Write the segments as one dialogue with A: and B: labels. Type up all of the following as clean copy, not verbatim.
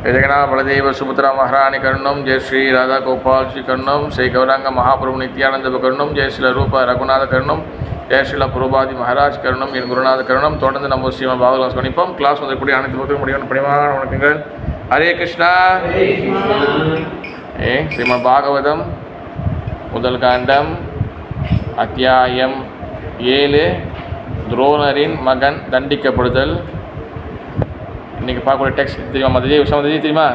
A: जगन्नाथ बलदेव सुभद्रा महारानी कर्णम जय श्री राधा गोपाल श्री कर्णम श्री गौरांग महाप्रभु नित्यानंद कर्णम जय श्री रूप रघुनाथ कर्णम जय श्री प्रभुपादी महाराज कर्णम என் குருநாத கர்ணம் தொடர்ந்து நம்ம ஸ்ரீமத் பாகவதம் கணிப்போம். கிளாஸ் வந்தக்கூடிய அனைத்து பக்தர்களும் முடியும் பணிவான வணக்கங்கள். ஹரே கிருஷ்ணா. ஸ்ரீமத் பாகவதம் முதல் காண்டம் அத்தியாயம் 7 துரோணரின் மகன் தண்டிக்கப்படுதல். இன்றைக்கி பார்க்கக்கூடிய டெக்ஸ்ட் தெரியுமா? மதிய விஷயம் தெரியுமா?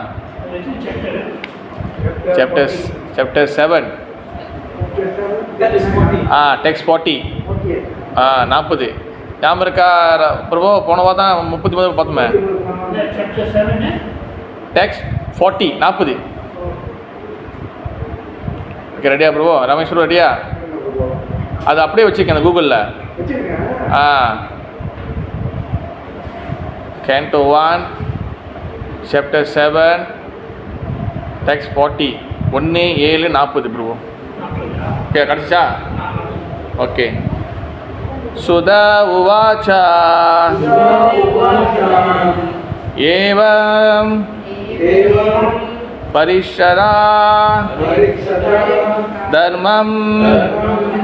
A: சாப்டர் 7 டெக்ஸ்ட் 40 40 ஞாபகம் இருக்கா பிரபு? போனவா தான் 39 பார்த்தோமே. டெக்ஸ்ட் 40 40. ஓகே, ரெடியா பிரபு? ரமேஸ்வரம் ரெடியா? அது அப்படியே வச்சுருக்கேன் அந்த கூகுளில். Canto 1 Chapter 7 Text 40 1-7-40 பிரபு. ஓகே, கிடச்சிச்சா? ஓகே. சுதா உவாச்சா ஏவம் பரிஷதா தர்மம்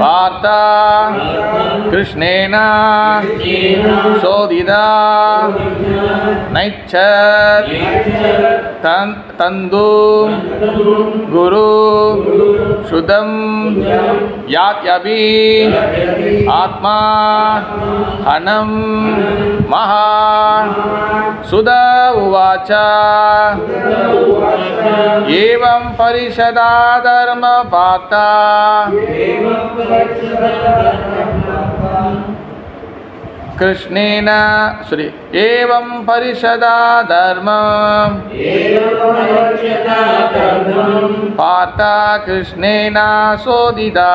A: பார்த்தா கிருஷ்ணேன சோதிதா நைச்சத் தந்து குரு சுதம் யாத்யபி ஆத்மா ஹனம் மகா. சுதா உவாச்சா ஏவம் பரிஷதா தர்ம பார்த்தா கிருஷ்ணேன ஏவம் பரிஷதா தர்மம் பார்த்தா கிருஷ்ணேன சோதிதா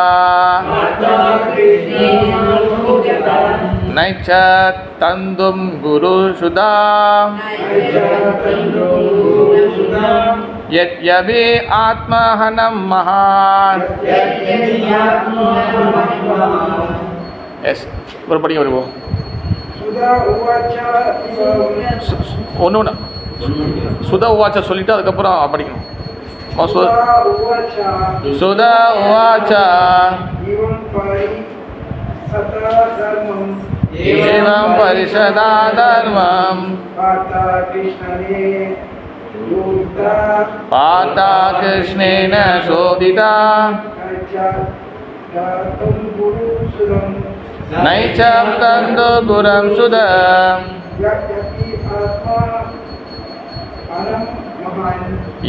A: நைச்சத் தந்தும் குரு சுதா யத்யபி ஆத்மஹனம் மகான். எஸ், ஒரு படிக்க வருவோம். ஒன்று சுதா உவாச்சா சொல்லிட்டு அதுக்கப்புறம் படிக்கணும். சுதா உவாச்சா ஏவம் பரிஷதா தர்மம் பார்த்தா கிருஷ்ணேன சோதிதா நைச்சம் தந்து குரம் சுதம்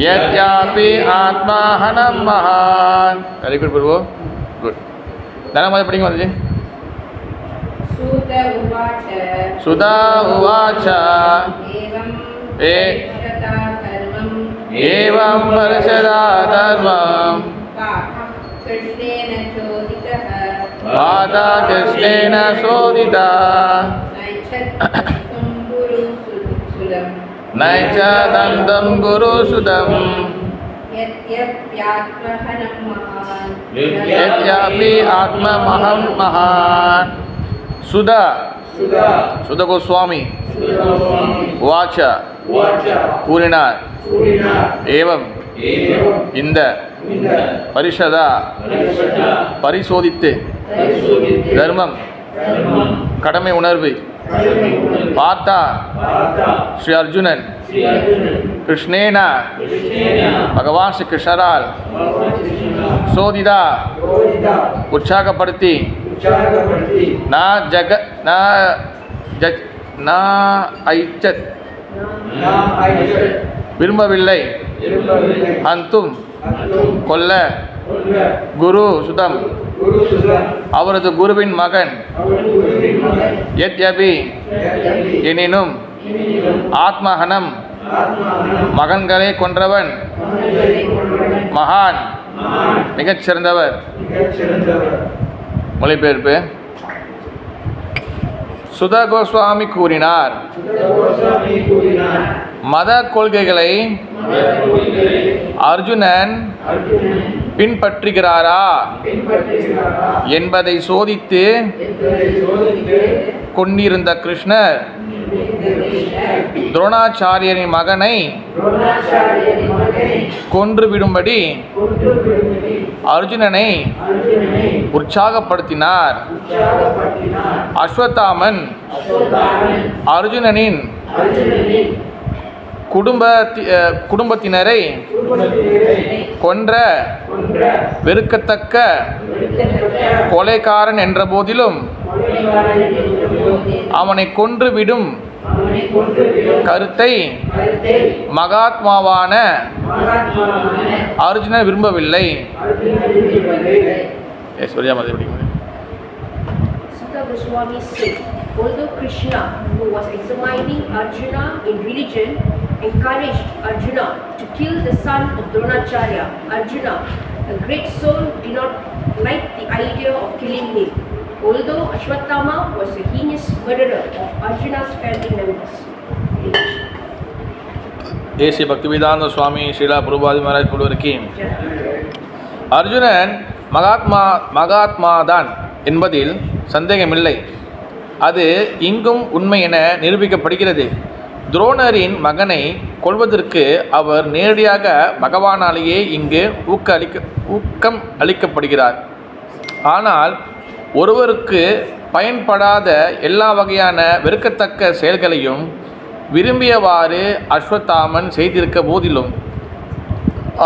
A: யத்யாபி ஆத்மா ஹனம் மகான். வெரி குட் பிரபு, குட். தானே படிங்க வந்து. சுதா உவாச்சா ஏவம் பரிஷதா தர்மம் பார்த்தா கிருஷ்ணேன சோதிதா நைச்சதந்தம் குரு சுதம் யத்யாபி ஆத்மமஹம் மகான். சுதா சுத கோஸ்வாமி வாச்சா கூறினார். ஏவம் இந்த பரிஷதா பரிசோதித்து தர்மம் கடமை உணர்வு பார்த்தா ஸ்ரீ அர்ஜுனன் கிருஷ்ணேன பகவான் ஸ்ரீ கிருஷ்ணரால் சோதிதா உற்சாகப்படுத்தி விரும்பவில்லை அந்தும் கொல்ல குரு சுதம் அவரது குருவின் மகன் யத்யபி எனினும் ஆத்மஹனம் மகன்களை கொன்றவன் மகான் மிகச்சிறந்தவர். மொழிபெயர்ப்பு. சுதா கோஸ்வாமி கூறினார், மத கொள்கைகளை அர்ஜுனன் பின்பற்றுகிறாரா என்பதை சோதித்து கொண்டிருந்த கிருஷ்ணர் துரோணாச்சாரியரின் மகனை கொன்றுவிடும்படி அர்ஜுனனை உற்சாகப்படுத்தினார். அஸ்வத்தாமன் அர்ஜுனனின் குடும்பத்தினரை கொன்ற வெறுக்கத்தக்க கொலைகாரன் என்ற போதிலும் அவனை கொன்றுவிடும் கருத்தை மகாத்மாவான அர்ஜுனன் விரும்பவில்லை.
B: Although Krishna, who was examining Arjuna in religion, encouraged Arjuna to kill the son of Dronacharya, Arjuna, a great soul, did not like the idea of killing him. Although Ashwatthama was a heinous murderer of Arjuna's family members.
A: A C Bhaktivedanta Swami Srila Prabhupada Maharaj புலவருக்கு அர்ஜுனன் மகாத்மாதான் என்பதில் சந்தேகமில்லை. அது இங்கும் உண்மை என நிரூபிக்கப்படுகிறது. துரோணரின் மகனை கொல்வதற்கு அவர் நேரடியாக பகவானாலேயே இங்கு ஊக்கம் அளிக்கப்படுகிறார். ஆனால் ஒருவருக்கு பயன்படாத எல்லா வகையான வெறுக்கத்தக்க செயல்களையும் விரும்பியவாறு அஸ்வத்தாமன் செய்திருக்க போதிலும்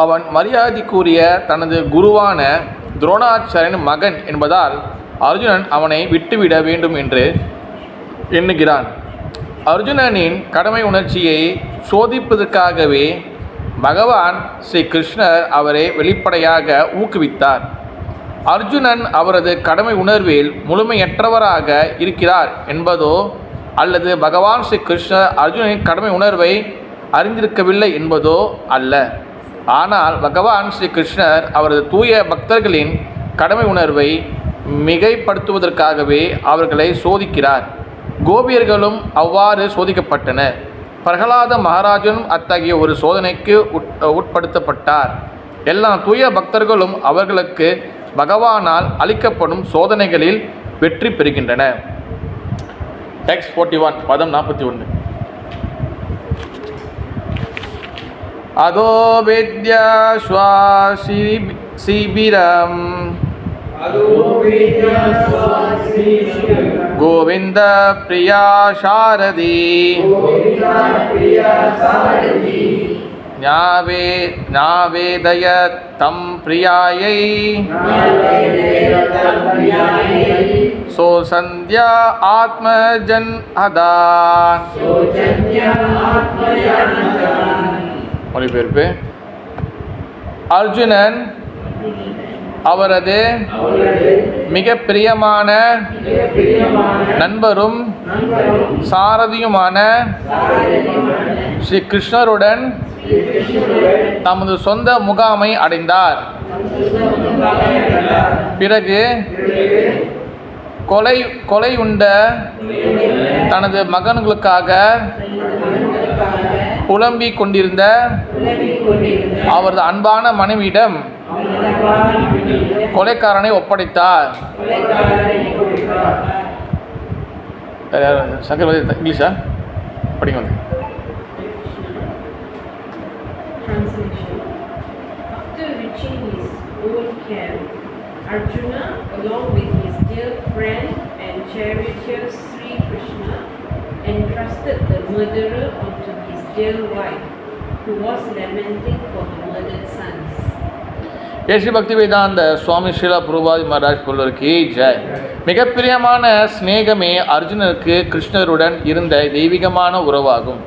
A: அவன் மரியாதைக்குரிய தனது குருவான துரோணாச்சாரியன் மகன் என்பதால் அர்ஜுனன் அவனை விட்டுவிட வேண்டும் என்று எண்ணுகிறான். அர்ஜுனனின் கடமை உணர்ச்சியை சோதிப்பதற்காகவே பகவான் ஸ்ரீ கிருஷ்ணர் அவரை வெளிப்படையாக ஊக்குவித்தார். அர்ஜுனன் அவரது கடமை உணர்வில் முழுமையற்றவராக இருக்கிறார் என்பதோ அல்லது பகவான் ஸ்ரீ கிருஷ்ணர் அர்ஜுனனின் கடமை உணர்வை அறிந்திருக்கவில்லை என்பதோ அல்ல. ஆனால் பகவான் ஸ்ரீ கிருஷ்ணர் அவரது தூய பக்தர்களின் கடமை உணர்வை மிகைப்படுத்துவதற்காகவே அவர்களை சோதிக்கிறார். கோபியர்களும் அவ்வாறு சோதிக்கப்பட்டனர். பிரகலாத மகாராஜனும் அத்தகைய ஒரு சோதனைக்கு உட்படுத்தப்பட்டார். எல்லா தூய பக்தர்களும் அவர்களுக்கு பகவானால் அளிக்கப்படும் சோதனைகளில் வெற்றி பெறுகின்றனர். டெக்ஸ்ட் 41 பதம் 41. அதோ வித்யா சிபிரம் கோவிந்த பிரியா சாரதி ஞாவேதய தம் பிரியாயை சோசந்தியா ஆத்மஜன் அதா. மொழிபெயர்ப்பு. அர்ஜுனன் அவரது மிக பிரியமான நண்பரும் சாரதியுமான ஸ்ரீ கிருஷ்ணருடன் தமது சொந்த முகாமை அடைந்தார். பிறகு கொலையுண்ட தனது மகன்களுக்காக புலம்பிக் கொண்டிருந்த அவரது அன்பான மனைவியிடம் கொலைக்காரனை ஒப்படைத்தார். சங்கர் இங்கிலீஷா படிங்க வந்து.
B: After reaching his own camp, Arjuna, along with his dear friend and charioteer Sri Krishna, entrusted the murderer onto his dear wife, who was lamenting for her murdered sons.
A: AC பக்தி வேதாந்த சுவாமி ஸ்ரீலா பிரபுபாதி மகாராஜ் புலவருக்கு ஜெய். மிக பிரியமான சிநேகமே அர்ஜுனனுக்கு கிருஷ்ணருடன் இருந்த தெய்வீகமான உறவாகும்.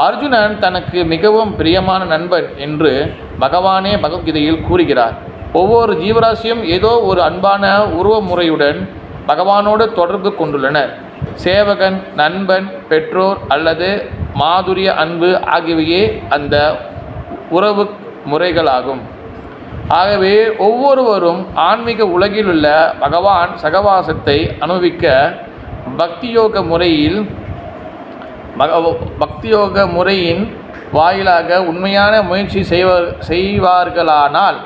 A: அர்ஜுனன் தனக்கு மிகவும் பிரியமான நண்பன் என்று பகவானே பகவத்கீதையில் கூறுகிறார். ஒவ்வொரு ஜீவராசியும் ஏதோ ஒரு அன்பான உருவமுறையுடன் பகவானோடு தொடர்பு கொண்டுள்ளனர். சேவகன், நண்பன், பெற்றோர் அல்லது மாதுரிய அன்பு ஆகியவையே அந்த உறவு முறைகளாகும். ஆகவே ஒவ்வொருவரும் ஆன்மீக உலகிலுள்ள பகவான் சகவாசத்தை அனுபவிக்க பக்தியோக முறையின் வாயிலாக உண்மையான முயற்சி செய்வார்களானால்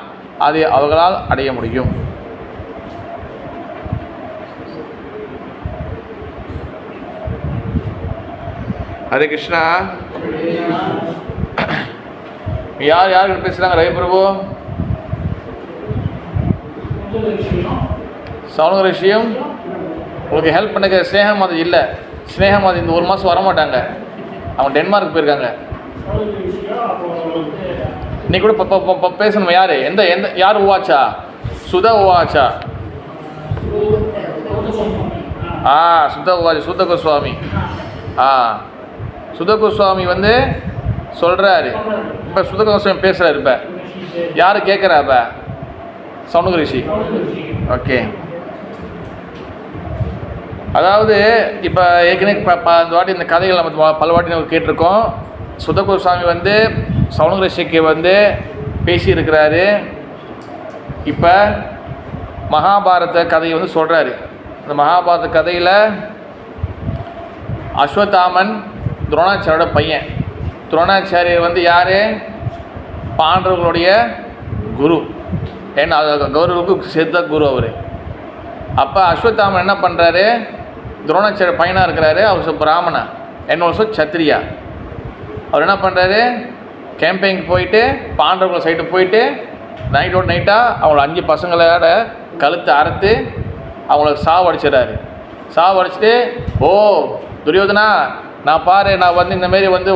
A: அதை அவர்களால் அடைய முடியும். ஹரே கிருஷ்ணா. யார் யார்கிட்ட பேசுகிறாங்க? ரவி பிரபு, சவுனக ரிஷியும் உங்களுக்கு ஹெல்ப் பண்ணுங்க. ஸ்னேகா மாதவி இல்லை, ஸ்னேகா மாதவி இந்த 1 மாதம் வரமாட்டாங்க, அவங்க டென்மார்க் போயிருக்காங்க. நீ கூட பேசணும். யார் யார் உவாச்சா? சுதா உவாச்சா? சுதா உவாச்சா, சுத கோஸ்வாமி. சுத கோஸ்வாமி வந்து சொல்கிறாரு. இப்போ சுத கோஸ்வாமி பேசுகிறாரு. இப்போ யார் கேட்குறா? இப்போ சவுனக ரிஷி. ஓகே, அதாவது இப்போ ஏற்கனவே இந்த வாட்டி இந்த கதைகள் நம்ம பல வாட்டி நம்ம கேட்டிருக்கோம். சுத கோஸ்வாமி வந்து சவுனக ரிஷிக்கு வந்து பேசியிருக்கிறாரு. இப்போ மகாபாரத கதையை வந்து சொல்கிறாரு. இந்த மகாபாரத கதையில் அஸ்வத்தாமன் துரோணாச்சாரியோட பையன். துரோணாச்சாரியர் வந்து யார்? பாண்டவர்களுடைய குரு. ஏன்னா கௌரவருக்கு சித்த குரு அவர். அப்போ அஸ்வத்தாமன் என்ன பண்ணுறாரு? துரோணாச்சாரிய பையனாக இருக்கிறாரு. அவர் பிராமணா, என்ன வருஷம் சத்திரியா. அவர் என்ன பண்ணுறாரு? கேம்பெயினுக்கு போயிட்டு பாண்டவர்கள் சைட்டு போயிட்டு நைட்டோட நைட்டாக அவங்கள 5 பசங்களோட கழுத்தை அறுத்து அவங்களுக்கு சாவடிச்சிடறாரு. சாவடிச்சுட்டு, ஓ துரியோதனா, நான் பாரு, நான் வந்து இந்தமாரி வந்து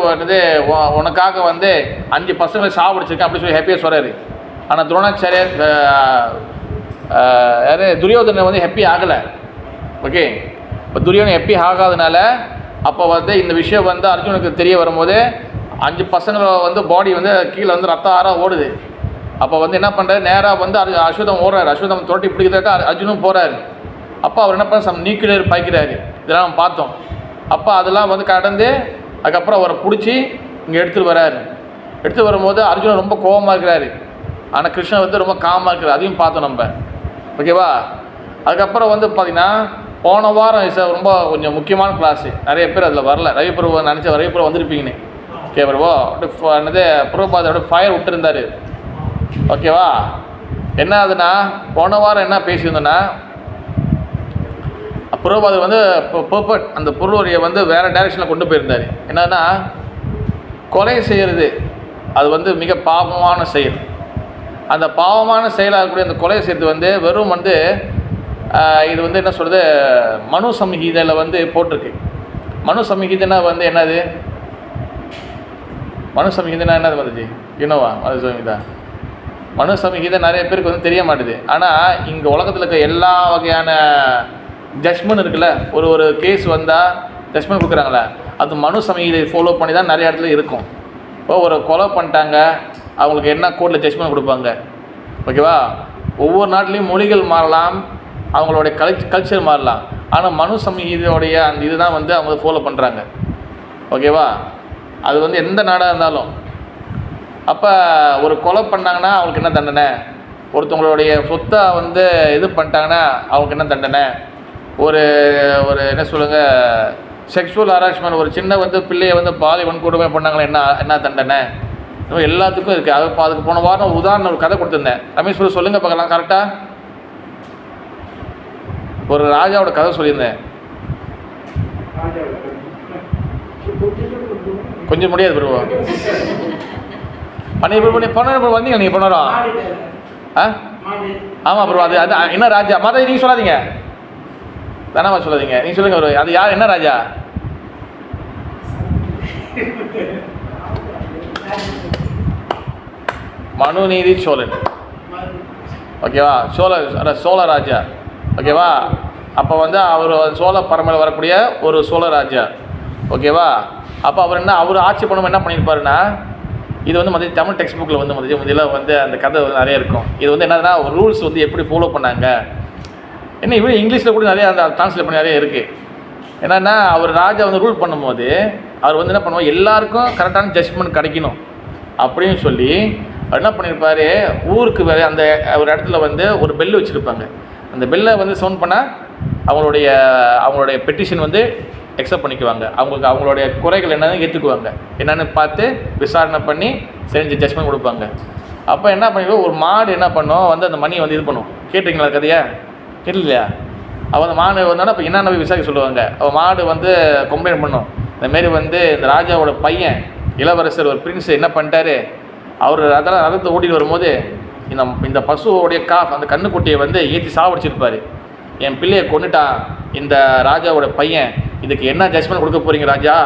A: உனக்காக வந்து 5 பசங்களை சாவடிச்சிருக்கேன் அப்படி சொல்லி ஹாப்பியாக சொல்கிறாரு. ஆனால் துரோணாச்சாரியர் யார்? துரியோதனை வந்து ஹாப்பி ஆகலை. ஓகே, இப்போ துரியோதனை ஹாப்பி ஆகாதனால அப்போ வந்து இந்த விஷயம் வந்து அர்ஜுனுக்கு தெரிய வரும்போது 5 பசங்களை வந்து பாடி வந்து கீழே வந்து ரத்தம் ஆறாக ஓடுது. அப்போ வந்து என்ன பண்ணுறாரு? நேராக வந்து அஸ்வதம் ஓடுறாரு. அஸ்வதம் தொட்டி பிடிக்கிறதுக்காக அர்ஜுனும் போகிறாரு. அப்போ அவர் என்ன பண்ண நியூக்ளியர் பாய்க்கிறாரு. இதெல்லாம் நம்ம பார்த்தோம். அப்போ அதெல்லாம் வந்து கடந்து அதுக்கப்புறம் அவரை பிடிச்சி இங்கே எடுத்துகிட்டு வராரு. எடுத்துகிட்டு வரும்போது அர்ஜுனன் ரொம்ப கோபமாக இருக்கிறாரு. ஆனால் கிருஷ்ணன் வந்து ரொம்ப காமாக இருக்கிறார். அதையும் பார்த்தோம் நம்ம. ஓகேவா? அதுக்கப்புறம் வந்து பார்த்திங்கன்னா போன வாரம் ரொம்ப கொஞ்சம் முக்கியமான கிளாஸு. நிறைய பேர் அதில் வரல. ரவி பிரபு நினச்ச ரவி பிரபு வந்திருப்பீங்கன்னு. ஓகே பிரபு, என்னது பிரபுபாதோட ஃபயர் விட்டுருந்தார். ஓகேவா? என்ன ஆகுதுன்னா, போன வாரம் என்ன பேசியிருந்தோன்னா, பிரபுபாதர் வந்து அந்த பொருளுடைய வந்து வேறு டைரெக்ஷனில் கொண்டு போயிருந்தார். என்னன்னா, கொலை செய்கிறது அது வந்து மிக பாவமான செயல். அந்த பாவமான செயலாக இருக்கக்கூடிய அந்த கொலை செய்கிறது வந்து வெறும் வந்து இது வந்து என்ன சொல்கிறது, மனு சம்ஹிதையில் வந்து போட்டிருக்கு. மனு சம்ஹிதைனா வந்து என்னது? மனு சம்ஹிதைனா என்னது வந்துச்சு? இன்னோவா மனு சம்ஹிதா? மனு சம்ஹிதை நிறைய பேருக்கு வந்து தெரிய மாட்டுது. ஆனால் இங்கே உலகத்தில் இருக்க எல்லா வகையான ஜட்ஜ்மெண்ட் இருக்குல்ல, ஒரு கேஸ் வந்தால் ஜட்ஜ்மெண்ட் கொடுக்குறாங்களே, அது மனு சம்ஹிதை ஃபாலோ பண்ணி தான் நிறைய இடத்துல இருக்கும். இப்போ ஒரு கொலை பண்ணிட்டாங்க, அவங்களுக்கு என்ன கோர்ட்டில் ஜட்ஜ்மெண்ட் கொடுப்பாங்க. ஓகேவா? ஒவ்வொரு நாட்டிலையும் மொழிகள் மாறலாம், அவங்களுடைய கல்ச்சர் மாறலாம். ஆனால் மனு சம்ஹிதையோடைய அந்த இதுதான் வந்து அவங்க ஃபாலோ பண்ணுறாங்க. ஓகேவா? அது வந்து எந்த நாடாக இருந்தாலும். அப்போ ஒரு கொலை பண்ணாங்கன்னா அவங்களுக்கு என்ன தண்டனை? ஒருத்தவங்களுடைய சொத்தை வந்து இது பண்ணிட்டாங்கன்னா அவங்களுக்கு என்ன தண்டனை? ஒரு என்ன சொல்லுங்கள், செக்ஷுவல் ஹராஸ்மெண்ட், ஒரு சின்ன வந்து பிள்ளையை வந்து பாலியல் வன்கொடுமை பண்ணாங்கன்னா என்ன தண்டனை? எல்லாத்துக்கும் இருக்குது. அதுக்கு போன வாரம் உதாரணம் ஒரு கதை கொடுத்துருந்தேன். ரமேஷ் பிரபு சொல்லுங்கள் பார்க்கலாம். கரெக்டாக ஒரு ராஜாவோட கதை சொல்லியிருந்தேன். கொஞ்சம் முடியாது பிரபு. பண்ண வந்தீங்க நீங்கள் பண்ணுறோம். ஆமாம் ப்ரோ. அது என்ன ராஜா? மாதாஜி நீங்கள் சொல்லாதீங்க, தானமா சொல்லாதீங்க, நீங்கள் சொல்லுங்கள் ப்ரோ. அது யார்? என்ன ராஜா? மனுநீதி சோழன். ஓகேவா? சோழ ராஜா. ஓகேவா? அப்போ வந்து அவர் சோழ பரம்பரையில் வரக்கூடிய ஒரு சோழ ராஜா. ஓகேவா? அப்போ அவர் ஆட்சி பண்ணும்போது என்ன பண்ணியிருப்பாருன்னா, இது வந்து மதிய தமிழ் டெக்ஸ்ட் புக்கில் வந்து இதில் வந்து அந்த கதை நிறைய இருக்கும். இது வந்து என்னதுன்னா, ஒரு ரூல்ஸ் வந்து எப்படி ஃபாலோ பண்ணாங்க, என்ன இவரு இங்கிலீஷில் கூட நிறைய அந்த ட்ரான்ஸ்லேட் பண்ணி நிறைய இருக்குது. என்னென்னா, அவர் ராஜா வந்து ரூல் பண்ணும்போது அவர் வந்து என்ன பண்ணுவார், எல்லாருக்கும் கரெக்டான ஜட்ஜ்மெண்ட் கிடைக்கணும் அப்படின்னு சொல்லி அவர் என்ன பண்ணியிருப்பார், ஊருக்கு வேறு அந்த ஒரு இடத்துல வந்து ஒரு பெல் வச்சுருப்பாங்க. அந்த பெல்லை வந்து சவுண்ட் பண்ணால் அவங்களுடைய பெட்டிஷன் வந்து அக்செப்ட் பண்ணிக்குவாங்க. அவங்களுடைய குறைகள் என்னன்னு ஏற்றுக்குவாங்க. என்னென்னு பார்த்து விசாரணை பண்ணி செஞ்சு ஜட்ஜ்மெண்ட் கொடுப்பாங்க. அப்போ என்ன பண்ணிடுவோம், ஒரு மாடு என்ன பண்ணோம் வந்து அந்த மணியை வந்து இது பண்ணும். கேட்டிருங்களா கதையா? கேட்கலையா? அவள் அந்த மாடு வந்தோன்னா அப்போ என்ன போய் விசாரிக்க சொல்லுவாங்க. அவள் மாடு வந்து கம்ப்ளைண்ட் பண்ணும், இந்தமாரி வந்து இந்த ராஜாவோட பையன் இளவரசர் ஒரு பிரின்ஸ் என்ன பண்ணிட்டாரு, அவர் ரதத்தை ஓட்டிட்டு வரும்போது இந்த பசுவோடைய அந்த கண்ணுக்குட்டியை வந்து ஏற்றி சாவடிச்சிருப்பார். என் பிள்ளையை கொண்டுட்டான் இந்த ராஜாவோட பையன், இதுக்கு என்ன ஜட்ஜ்மெண்ட் கொடுக்க போகிறீங்க ராஜா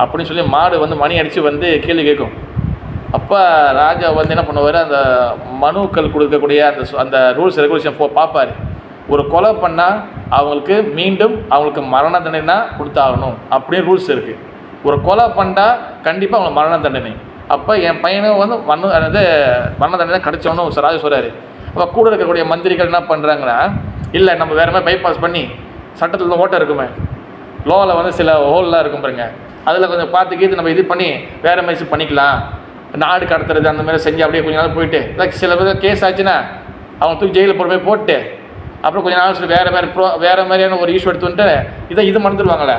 A: அப்படின்னு சொல்லி மாடு வந்து மணி அடித்து வந்து கேள்வி கேட்கும். அப்போ ராஜா வந்து என்ன பண்ணுவார், அந்த மனுக்கள் கொடுக்கக்கூடிய அந்த ரூல்ஸ் ரெகுலேஷன் பார்ப்பார். ஒரு கொலை பண்ணால் அவங்களுக்கு மீண்டும் அவங்களுக்கு மரண தண்டனை தான் கொடுத்தாகணும் அப்படின்னு ரூல்ஸ் இருக்குது. ஒரு கொலை பண்ணால் கண்டிப்பாக அவங்களுக்கு மரண தண்டனை. அப்போ என் பையனும் வந்து மரண தண்டனை கிடச்சோன்னு ராஜா சொல்கிறாரு. அப்போ கூட இருக்கக்கூடிய மந்திரிகள் என்ன பண்ணுறாங்கன்னா, இல்லை நம்ம வேறு மாதிரி பைபாஸ் பண்ணி சட்டத்தில் ஓட்டை இருக்குமே, லோவில் வந்து சில ஹோல்லாம் இருக்கும் பாருங்க, அதில் கொஞ்சம் பார்த்துக்கிட்டு நம்ம இது பண்ணி வேறு மாதிரி பண்ணிக்கலாம், நாடு கடத்துறது அந்த மாதிரி செஞ்சு அப்படியே கொஞ்ச நாள் போயிட்டு சில பேர் கேஸ் ஆச்சுன்னா அவங்க தூக்கி ஜெயிலில் போகிற மாதிரி போட்டு அப்புறம் கொஞ்சம் நாள் சொல்லி வேறு மாதிரியான ஒரு இஷ்யூ எடுத்து வந்துட்டு இது மறந்துடுவாங்களே,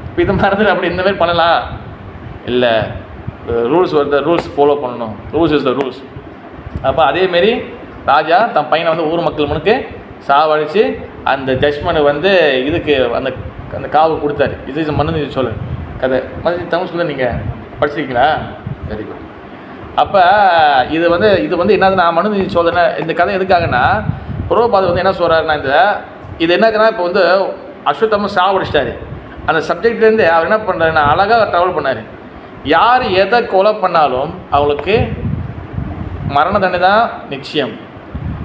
A: இப்போ இது மறந்துட்டு அப்படி இந்த மாதிரி பண்ணலாம். இல்லை, ரூல்ஸ் ஃபாலோ பண்ணணும், ரூல்ஸ் இஸ் த ரூல்ஸ். அப்போ அதேமாரி ராஜா தன் பையனை வந்து ஊர் மக்கள் முன்னுக்கு சாவடித்து அந்த ஜட்ஜ்மெண்ட் வந்து இதுக்கு அந்த காவு கொடுத்தாரு. இது மனுநீதி சோழன் கதை. மனுநீதி தமிழ் சொல்ல நீங்கள் படிச்சிருக்கீங்களா? Very good. அப்போ இது வந்து என்னதுன்னா, மனுநீதி சோழனை இந்த கதை எதுக்காகனா, புரோபாத் வந்து என்ன சொல்கிறாருன்னா, இது என்னதுன்னா இப்போ வந்து அஸ்வத்தம சாவடிச்சிட்டாரு. அந்த சப்ஜெக்ட்லேருந்து அவர் என்ன பண்ணுறாருன்னா அழகாக ட்ராவல் பண்ணார். யார் எதை கொலை பண்ணாலும் அவங்களுக்கு மரண தண்டனை தான் நிச்சயம்.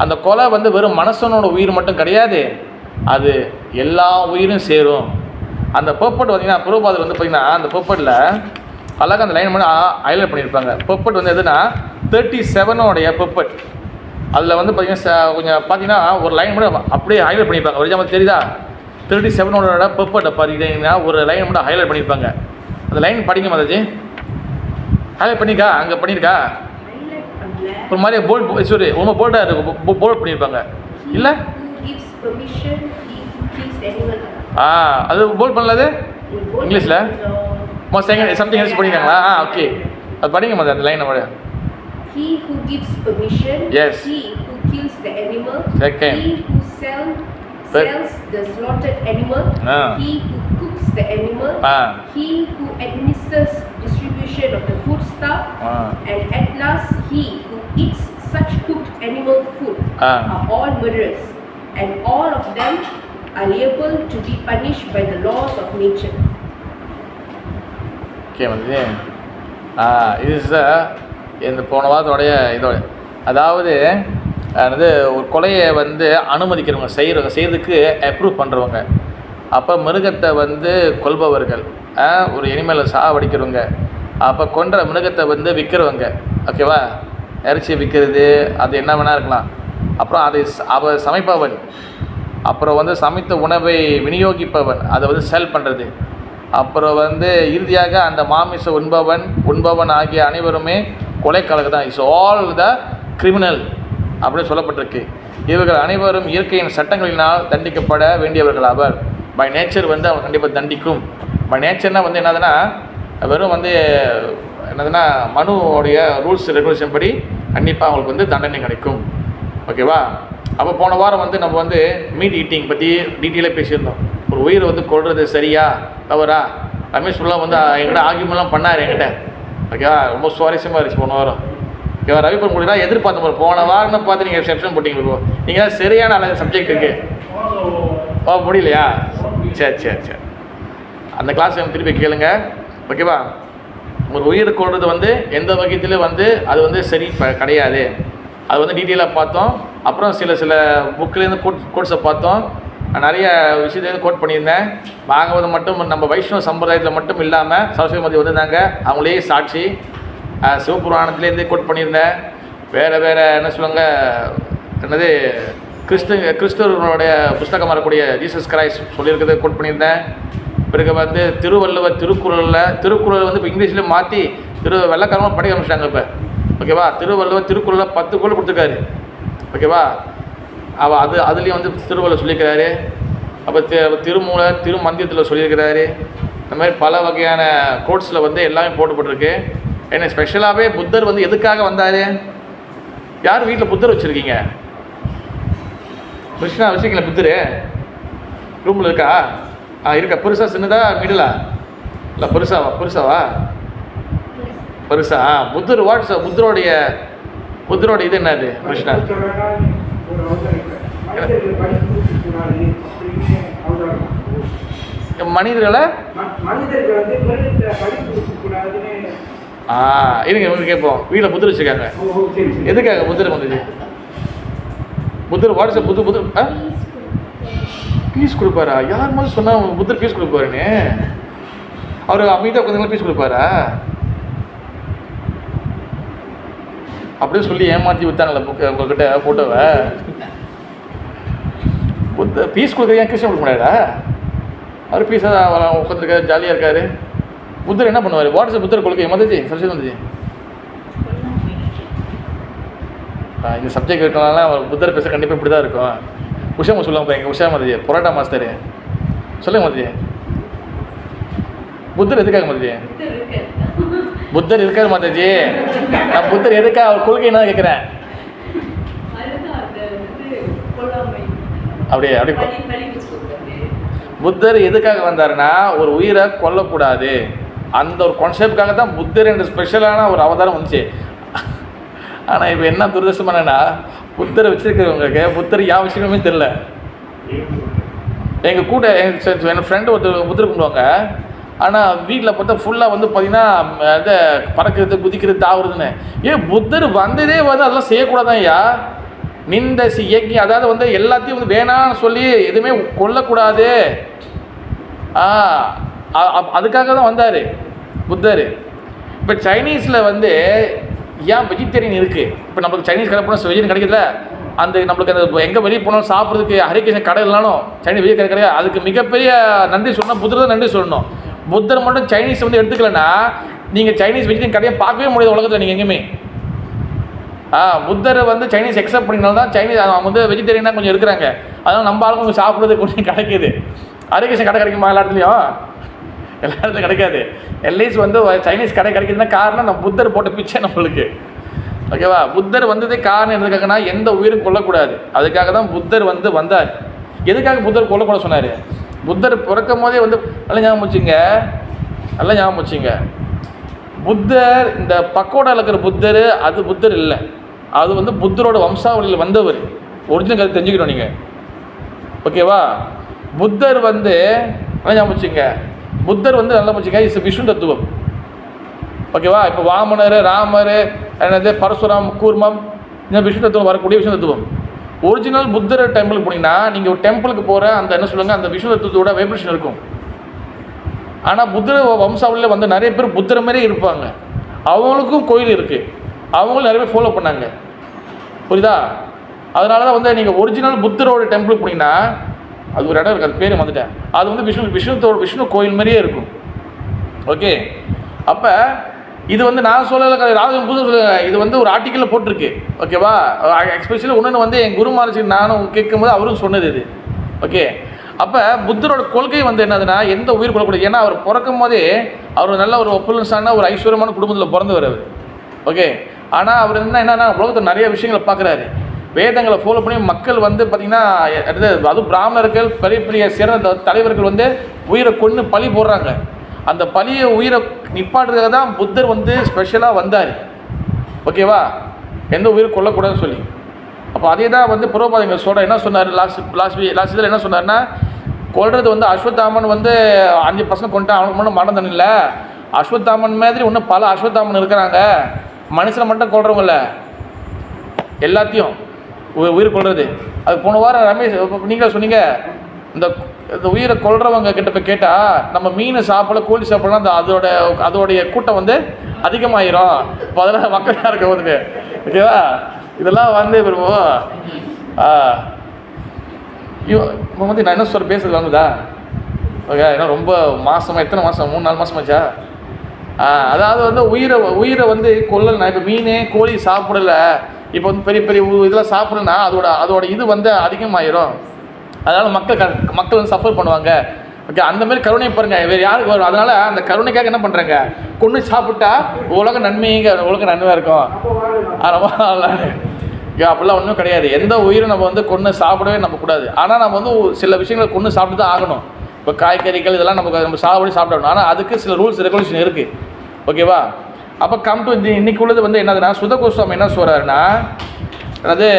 A: அந்த கொலை வந்து வெறும் மனுஷனோட உயிர் மட்டும் கிடையாது, அது எல்லா உயிரும் சேரும். அந்த பர்பட் பார்த்திங்கன்னா புரோபாத் வந்து பார்த்திங்கன்னா அந்த பர்பட்டில் அழகாக அந்த லைன் மட்டும் ஹைலைட் பண்ணியிருப்பாங்க. பர்பட் வந்து எதுனா 37 பர்பட். அதில் வந்து பார்த்திங்கன்னா கொஞ்சம் பார்த்திங்கன்னா ஒரு லைன் மட்டும் அப்படியே ஹைலைட் பண்ணியிருப்பாங்க. ஒரு ஜாமம் தெரியுதா? 37 பர்பட்டை பார்த்தீங்கன்னா ஒரு லைன் மட்டும் ஹைலைட் பண்ணியிருப்பாங்க. அந்த லைன் படிக்க மாதாஜி, ஹைலைட் பண்ணிக்கா, அங்கே பண்ணியிருக்கா ஒரு மாதிரி ரொம்ப போல்டாக இருக்கும், போல்ட் பண்ணியிருப்பாங்க இல்லை? அது போல்ட் பண்ணலாது இங்கிலீஷில் சம்திங் எல்ஸ் பண்ணியிருக்காங்களா? ஓகே, அது படிங்க மாதிரி அந்த லைனை விட.
C: He who gives permission,
A: yes.
C: He who kills the animal,
A: second.
C: He who sells the slaughtered animal, He who cooks the animal, He who administers distribution of the foodstuff, and at last he who eats such cooked animal food are all murderers, and all of them are liable to be punished by the laws of nature.
A: Okay, இது இந்த போன வாரத்தோடைய இதோட, அதாவது ஒரு கொலையை வந்து அனுமதிக்கிறவங்க செய்கிறதுக்கு approve பண்ணுறவங்க, அப்போ மிருகத்தை வந்து கொல்பவர்கள், ஒரு எனிமலை சாவடிக்கிறவங்க, அப்போ கொன்ற மிருகத்தை வந்து விற்கிறவங்க, ஓகேவா, இறைச்சி விற்கிறது அது என்ன வேணா இருக்கலாம். அப்புறம் அதை சமைப்பவன், அப்புறம் வந்து சமைத்த உணவை விநியோகிப்பவன், அதை வந்து செல் பண்ணுறது, அப்புறம் வந்து இறுதியாக அந்த மாமிச உண்பவன் ஆகிய அனைவருமே கொலைக்காரங்க தான். இட்ஸ் ஆல் த கிரிமினல் அப்படின்னு சொல்லப்பட்டிருக்கு. இவர்கள் அனைவரும் இயற்கையின் சட்டங்களினால் தண்டிக்கப்பட வேண்டியவர்கள் ஆவர். பை நேச்சர் வந்து அவங்க கண்டிப்பாக தண்டிக்கும். பை நேச்சர்னால் வந்து என்னதுன்னா வெறும் வந்து என்னதுன்னா மனுவோடைய ரூல்ஸ் ரெகுலேஷன் படி கண்டிப்பாக அவங்களுக்கு வந்து தண்டனை கிடைக்கும். ஓகேவா? அப்போ போன வாரம் வந்து நம்ம வந்து மீட் ஈட்டிங் பற்றி டீட்டெயிலாக பேசியிருந்தோம். ஒரு உயிரை வந்து கொள்வது சரியா தவறா ரமேஷ் ஃபுல்லாக வந்து என்கிட்ட ஆர்கியூமெண்ட்லாம் பண்ணார் என்கிட்ட. ஓகேவா? ரொம்ப சுவாரஸ்யமாக இருந்துச்சு போன வாரம். ஓகேவா? ரவி பண்ண முடியல எதிர்பார்த்த மாதிரி போன வாரம்னு பார்த்து நீங்கள் செப்ஷன் போட்டிங்க. நீங்கள் சரியான நல்ல சப்ஜெக்ட் இருக்குது முடியலையா? சரி அந்த கிளாஸ் திருப்பி கேளுங்க. ஓகேவா? ஒரு உயிர் கொள்வது வந்து எந்த வகையிலும் வந்து அது வந்து சரி கிடையாது. அது வந்து டீட்டெயிலாக பார்த்தோம். அப்புறம் சில புக்கிலேருந்து கோட்ஸை பார்த்தோம். நிறைய விஷயத்துலேருந்து கோட் பண்ணியிருந்தேன். பாகவதம் மட்டும் நம்ம வைஷ்ணவ சம்பிரதாயத்தில் மட்டும் இல்லாமல் சரஸ்வதி மதி வந்திருந்தாங்க, அவங்களே சாட்சி. சிவபுராணத்துலேருந்து கோட் பண்ணியிருந்தேன். வேறு என்ன சொல்லுவாங்க, என்னது கிறிஸ்தவர்களுடைய புஸ்தகம் வரக்கூடிய ஜீசஸ் கிரைஸ்ட் சொல்லியிருக்கிறத கோட் பண்ணியிருந்தேன். பிறகு வந்து திருவள்ளுவர் திருக்குறள் வந்து இப்போ இங்கிலீஷ்லேயும் மாற்றி வெள்ளைக்காரமாக படிக்க ஆரம்பிச்சிட்டாங்க இப்போ. ஓகேவா? திருவள்ளுவர் திருக்குறளில் 10 குறள் கொடுத்துருக்காரு. ஓகேவா? அதுலேயும் வந்து திருவள்ளுவர் சொல்லியிருக்கிறாரு. அப்போ திருமூலர் திருமந்தியத்தில் சொல்லியிருக்கிறாரு. இந்த மாதிரி பல வகையான கோட்ஸில் வந்து எல்லாமே போட்டுப்பட்டிருக்கு. ஏன்னா ஸ்பெஷலாகவே புத்தர் வந்து எதுக்காக வந்தார்? யார் வீட்டில் புத்தர் வச்சுருக்கீங்க? கிருஷ்ணா வச்சுருக்கீங்களா? புத்தர் ரூமில் இருக்கா? இருக்கா? பெருசாக சின்னதா மிடிலா? இல்லை பெருசாவா பெருசா? புத்தர் வாட்ஸ் புத்தரோட இது என்னது கிருஷ்ணா? மனிதர்களை இருங்க இவங்க கேட்போம். வீட்டில் புத்தர் வச்சுருக்காங்க. எதுக்காக புத்தர் வந்துச்சு? புத்தர் வாட்ஸ்அப் புத்தர் பீஸ் கொடுப்பாரா? யார் மாதிரி சொன்னா புத்தர் பீஸ் கொடுப்பாருன்னு? அவர் அமைதியாக கொஞ்சம் பீஸ் கொடுப்பாரா? அப்படியே சொல்லி ஏமாற்றி வித்தாங்களே உங்ககிட்ட ஃபோட்டோவை. புத்தர் பீஸ் கொடுக்குறது ஏன் கிருஷ்ணன் கொடுக்க முடியாதா? அவர் பீஸாக உட்காந்துருக்காரு, ஜாலியாக இருக்காரு. புத்தர் என்ன பண்ணுவார்? வாட்ஸ்அப் புத்தர் கொள்கை வந்துச்சு, சப்ஜெக்ட் வந்துச்சு. இந்த சப்ஜெக்ட் இருக்கனால அவர் புத்தர் பேச கண்டிப்பாக இப்படி தான் இருக்கும். உஷாமா சொல்லுவாங்க பாருங்க, உஷா மதிஜி பொரோட்டா மாஸ்டரு சொல்லுங்க மதிஜி. புத்தர் எதுக்காக மதிஜி? புத்தர் இருக்காரு மாதாஜி. நான் புத்தர் எதுக்காக அவர் கொள்கை என்ன கேட்குறேன். அப்படியே புத்தர் எதுக்காக வந்தாருன்னா ஒரு உயிரை கொல்லக்கூடாது, அந்த ஒரு கான்செப்டுக்காக தான் புத்தர் என்ற ஸ்பெஷலான ஒரு அவதாரம் வந்துச்சு. ஆனால் இப்போ என்ன துரதிருஷ்டமானன்னா புத்தரை வச்சுருக்கிறவங்களுக்கு புத்தர் யா விஷயமே தெரில. எங்கள் கூட என் ஃப்ரெண்டு ஒருத்தர் புத்தர் கும்பிடுவாங்க. ஆனால் வீட்டில் பார்த்தா ஃபுல்லாக வந்து பார்த்திங்கன்னா இதை பறக்கிறது, குதிக்கிறது, தாவுறதுன்னு. ஏன் புத்தர் வந்ததே வந்து அதெல்லாம் செய்யக்கூடாதான் ஐயா. நிந்த இயக்கி அதாவது வந்து எல்லாத்தையும் வந்து வேணான்னு சொல்லி எதுவுமே கொல்லக்கூடாது, அதுக்காக தான் வந்தார் புத்தர். இப்போ சைனீஸில் வந்து ஏன் வெஜிடேரியன் இருக்குது? இப்போ நம்மளுக்கு சைனீஸ் கடை போனால் வெஜிடேரியன் கிடைக்கல. அந்த நம்மளுக்கு அந்த எங்கே வெளியே போனாலும் சாப்பிட்றதுக்கு ஹரிகிருஷ்ணன் கடை இல்லைனாலும் சைனீஸ் வெளியே கடை கிடையாது. அதுக்கு மிகப்பெரிய நன்றி சொல்லணும், புத்தர் தான் நன்றி சொல்லணும். புத்தர் மட்டும் சைனீஸ் வந்து எடுத்துக்கலன்னா நீங்கள் சைனீஸ் வெஜிடேரியன் கடையை பார்க்கவே முடியாது உலகத்தில் நீங்கள் எங்கேயுமே. புத்தரை வந்து சைனீஸ் எக்ஸப்ட் பண்ணினால தான் சைனீஸ் அவங்க வந்து வெஜிடேரியனாக கொஞ்சம் இருக்கிறாங்க. அதனால் நம்ம ஆளுங்க கொஞ்சம் சாப்பிட்றது கொஞ்சம் கிடைக்கிது. ஹரிகிருஷ்ணன் கடை கிடைக்குமா? எல்லா இடத்துலையும் எல்லா இடத்துலையும் கிடைக்காது. எல்லைஸ் வந்து சைனீஸ் கடை கிடைக்குதுன்னா காரணம் நம்ம புத்தர் போட்ட பிச்சை நம்மளுக்கு. ஓகேவா? புத்தர் வந்ததே காரணம் எதுக்காகனா எந்த உயிரும் கொல்லக்கூடாது, அதுக்காக தான் புத்தர் வந்து வந்தார். எதுக்காக புத்தர் கொல்லக்கூடாது சொன்னார்? புத்தர் பிறக்கும் போதே வந்து நல்லா ஞாபகம் வச்சுங்க, புத்தர் இந்த பக்கோடாவில் இருக்கிற புத்தர் அது புத்தர் இல்லை, அது வந்து புத்தரோட வம்சாவளியில் வந்தவர். ஒரிஜினல் கதை தெரிஞ்சுக்கணும் நீங்கள். ஓகேவா? புத்தர் வந்து நல்லா ஞாபகம் வச்சுங்க, புத்தர் வந்து நல்லா வச்சுங்க இஸ் விஷ்ணு தத்துவம். ஓகேவா? இப்போ வாமனர், ராமர், என்னது பரசுராம், கூர்மம், இந்த விஷ்ணு தத்துவம் வரக்கூடிய விஷ்ணு தத்துவம். ஒரிஜினல் புத்தர் டெம்பிளுக்கு போனீங்கன்னா நீங்கள் ஒரு டெம்பிளுக்கு போகிற அந்த என்ன சொல்லுவாங்க அந்த விஷ்ணு தத்துவத்தோட வைப்ரேஷன் இருக்கும். ஆனால் புத்தர் வம்சாவளியில் வந்து நிறைய பேர் புத்தர் மாதிரியே இருப்பாங்க, அவங்களுக்கும் கோயில் இருக்குது, அவங்களும் நிறைய பேர் ஃபாலோ பண்ணாங்க. புரியுதா? அதனால தான் வந்து நீங்கள் ஒரிஜினல் புத்தரோட டெம்பிளுக்கு போனீங்கன்னா அது ஒரு இடம் இருக்குது, அது பேர் வந்துட்டேன், அது வந்து விஷ்ணு கோயில் மாதிரியே இருக்கும். ஓகே? அப்போ இது வந்து நான் சொல்லலை, ராஜன் புது சொல்ல, இது வந்து ஒரு ஆர்டிக்கலில் போட்டிருக்கு. ஓகேவா? எஸ்பெஷலி ஒன்று வந்து என் குரு மகரிஷி நானும் கேட்கும்போது அவரும் சொன்னது இது. ஓகே? அப்போ புத்தரோட கொள்கை வந்து என்னதுன்னா எந்த உயிர் கொள்ளக்கூடாது. ஏன்னா அவர் பிறக்கும் போதே அவர் நல்ல ஒரு ஒப்புலன்ஸான ஒரு ஐஸ்வர்யமான குடும்பத்தில் பிறந்தவர் அவர். ஓகே? ஆனால் அவர் என்னன்னா உலகத்தில் நிறைய விஷயங்களை பார்க்குறாரு, வேதங்களை ஃபாலோ பண்ணி மக்கள் வந்து பார்த்திங்கன்னா அதுவும் பிராமணர்கள் பெரிய பெரிய சிறந்த தலைவர்கள் வந்து உயிரை கொண்டு பழி போடுறாங்க. அந்த பழியை உயிரை நிப்பாட்டுறதுக்காக தான் புத்தர் வந்து ஸ்பெஷலாக வந்தார். ஓகேவா? எந்த உயிர் கொல்லக்கூடாதுன்னு சொல்லி. அப்போ அதே தான் வந்து புரோபாதங்க சொல்கிற என்ன சொன்னார் லாஸ்ட் இதில் என்ன சொன்னார்னா, கொல்றது வந்து அஸ்வத்தாமன் வந்து 5 பசங்க கொண்டுட்டான், அவனுக்கு மட்டும் மரணம் தண்ணி இல்லை. அஸ்வத்தாமன் மாதிரி இன்னும் பல அஸ்வத்தாமன் இருக்கிறாங்க. மனுஷனை மட்டும் கொல்றவங்கள எல்லாத்தையும் உயிர் கொள்வது. அது போன வாரம் ரமேஷ் நீங்களே சொன்னீங்க, இந்த உயிரை கொல்றவங்க கிட்ட போய் கேட்டால் நம்ம மீன் சாப்பிட கோழி சாப்பிடலாம் அதோடைய கூட்டம் வந்து அதிகமாகிரும். இப்போ அதெல்லாம் மக்கள் இருக்க போதுங்க. ஓகேவா? இதெல்லாம் வந்து இப்போ வந்து நான் என்ன சொல்ல பேசுறது வாங்குதா? ஓகே? ஏன்னா ரொம்ப மாதமாக எத்தனை மாதம் 3-4 மாதமாச்சா? அதாவது வந்து உயிரை வந்து கொல்லலை. இப்போ மீன் கோழி சாப்பிடலை, இப்போ வந்து பெரிய பெரிய இதெல்லாம் சாப்பிடலன்னா அதோட இது வந்து அதிகமாகிரும். அதனால் மக்கள் வந்து சஃபர் பண்ணுவாங்க. ஓகே? அந்தமாரி கருணை பாருங்கள், வேறு யாருக்கு வரும்? அதனால் அந்த கருணைக்காக என்ன பண்ணுறாங்க, கொண்டு சாப்பிட்டா உலக நன்மையாக இருக்கும். அப்படிலாம் ஒன்றும் கிடையாது. எந்த உயிரும் நம்ம வந்து கொண்டு சாப்பிடவே நம்ம கூடாது. ஆனால் நம்ம வந்து சில விஷயங்களை கொண்டு சாப்பிட்டு தான் ஆகணும். இப்போ காய்கறிகள் இதெல்லாம் நம்ம சாப்பிட்டு சாப்பிடணும். ஆனால் அதுக்கு சில ரூல்ஸ் ரெகுலேஷன் இருக்குது. ஓகேவா? அப்போ கம் டு இன்னைக்கு உள்ளது வந்து என்னதுன்னா, சுத கோஸ்வாமி என்ன சொல்கிறாருன்னா, அதாவது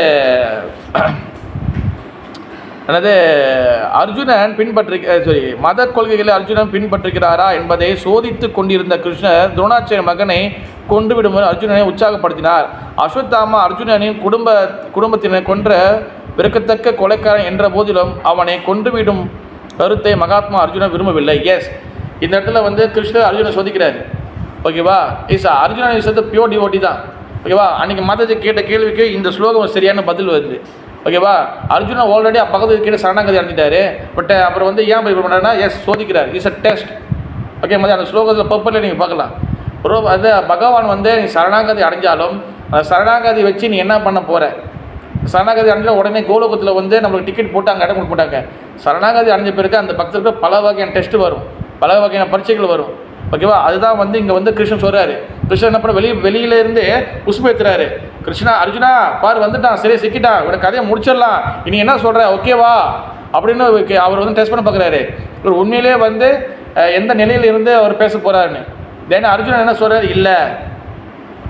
A: அர்ஜுனன் மத கொள்கைகளை அர்ஜுனன் பின்பற்றுகிறாரா என்பதை சோதித்து கொண்டிருந்த கிருஷ்ணர் துரோணாச்சாரிய மகனை கொண்டு விடும்போது அர்ஜுனனை உற்சாகப்படுத்தினார். அஸ்வத்தாமா அர்ஜுனனின் குடும்பத்தினர் கொன்ற வெறுக்கத்தக்க கொலைக்காரன் என்ற போதிலும் அவனை கொண்டுவிடும் கருத்தை மகாத்மா அர்ஜுனன் விரும்பவில்லை. எஸ், இந்த இடத்துல வந்து கிருஷ்ணர் அர்ஜுனனை சோதிக்கிறார். ஓகேவா? அர்ஜுனன் விஷயத்தை பியோர் டிவோட்டி தான். ஓகேவா? அன்றைக்கி மதத்தை கேட்ட கேள்விக்கு இந்த ஸ்லோகம் சரியான பதில் வருது. ஓகேவா? அர்ஜுனா ஆல்ரெடி பக்கத்து கீழே சரணாகதி அடைஞ்சிட்டாரு. பட் அப்புறம் வந்து ஏன் போய் பண்ணுறாருன்னா, எஸ் சோதிக்கிறார். Is a test. ஓகே, மாதிரி அந்த ஸ்லோகத்தில் பர்பரில் நீங்கள் பார்க்கலாம். அது பகவான் வந்து நீ சரணாகதி அடைஞ்சாலும் அந்த சரணாகதி வச்சு நீ என்ன பண்ண போகிற? சரணாகதி அடைஞ்சால் உடனே கோலோகத்தில் வந்து நம்மளுக்கு டிக்கெட் போட்டு அங்கே இடம் கொடுக்க மாட்டாங்க. சரணாகதி அடைஞ்ச பிறகு அந்த பக்தருக்கு பல வகையான டெஸ்ட் வரும், பல வகையான பரீட்சைகள் வரும். ஓகேவா? அதுதான் வந்து இங்கே வந்து கிருஷ்ணன் சொல்கிறாரு. கிருஷ்ணன் என்ன பண்ண வெளியிலேருந்து உசுப்பேற்றுறாரு. கிருஷ்ணா, அர்ஜுனா பார் வந்துட்டான், சரி சிக்கிட்டான், இவனை கதையை முடிச்சிடலாம், இனி என்ன சொல்கிற, ஓகேவா அப்படின்னு அவர் வந்து டெஸ்ட் பண்ண பார்க்குறாரு. இவர் உண்மையிலே வந்து எந்த நிலையில் இருந்து அவர் பேச போகிறாருன்னு. தென் அர்ஜுனன் என்ன சொல்கிறார், இல்லை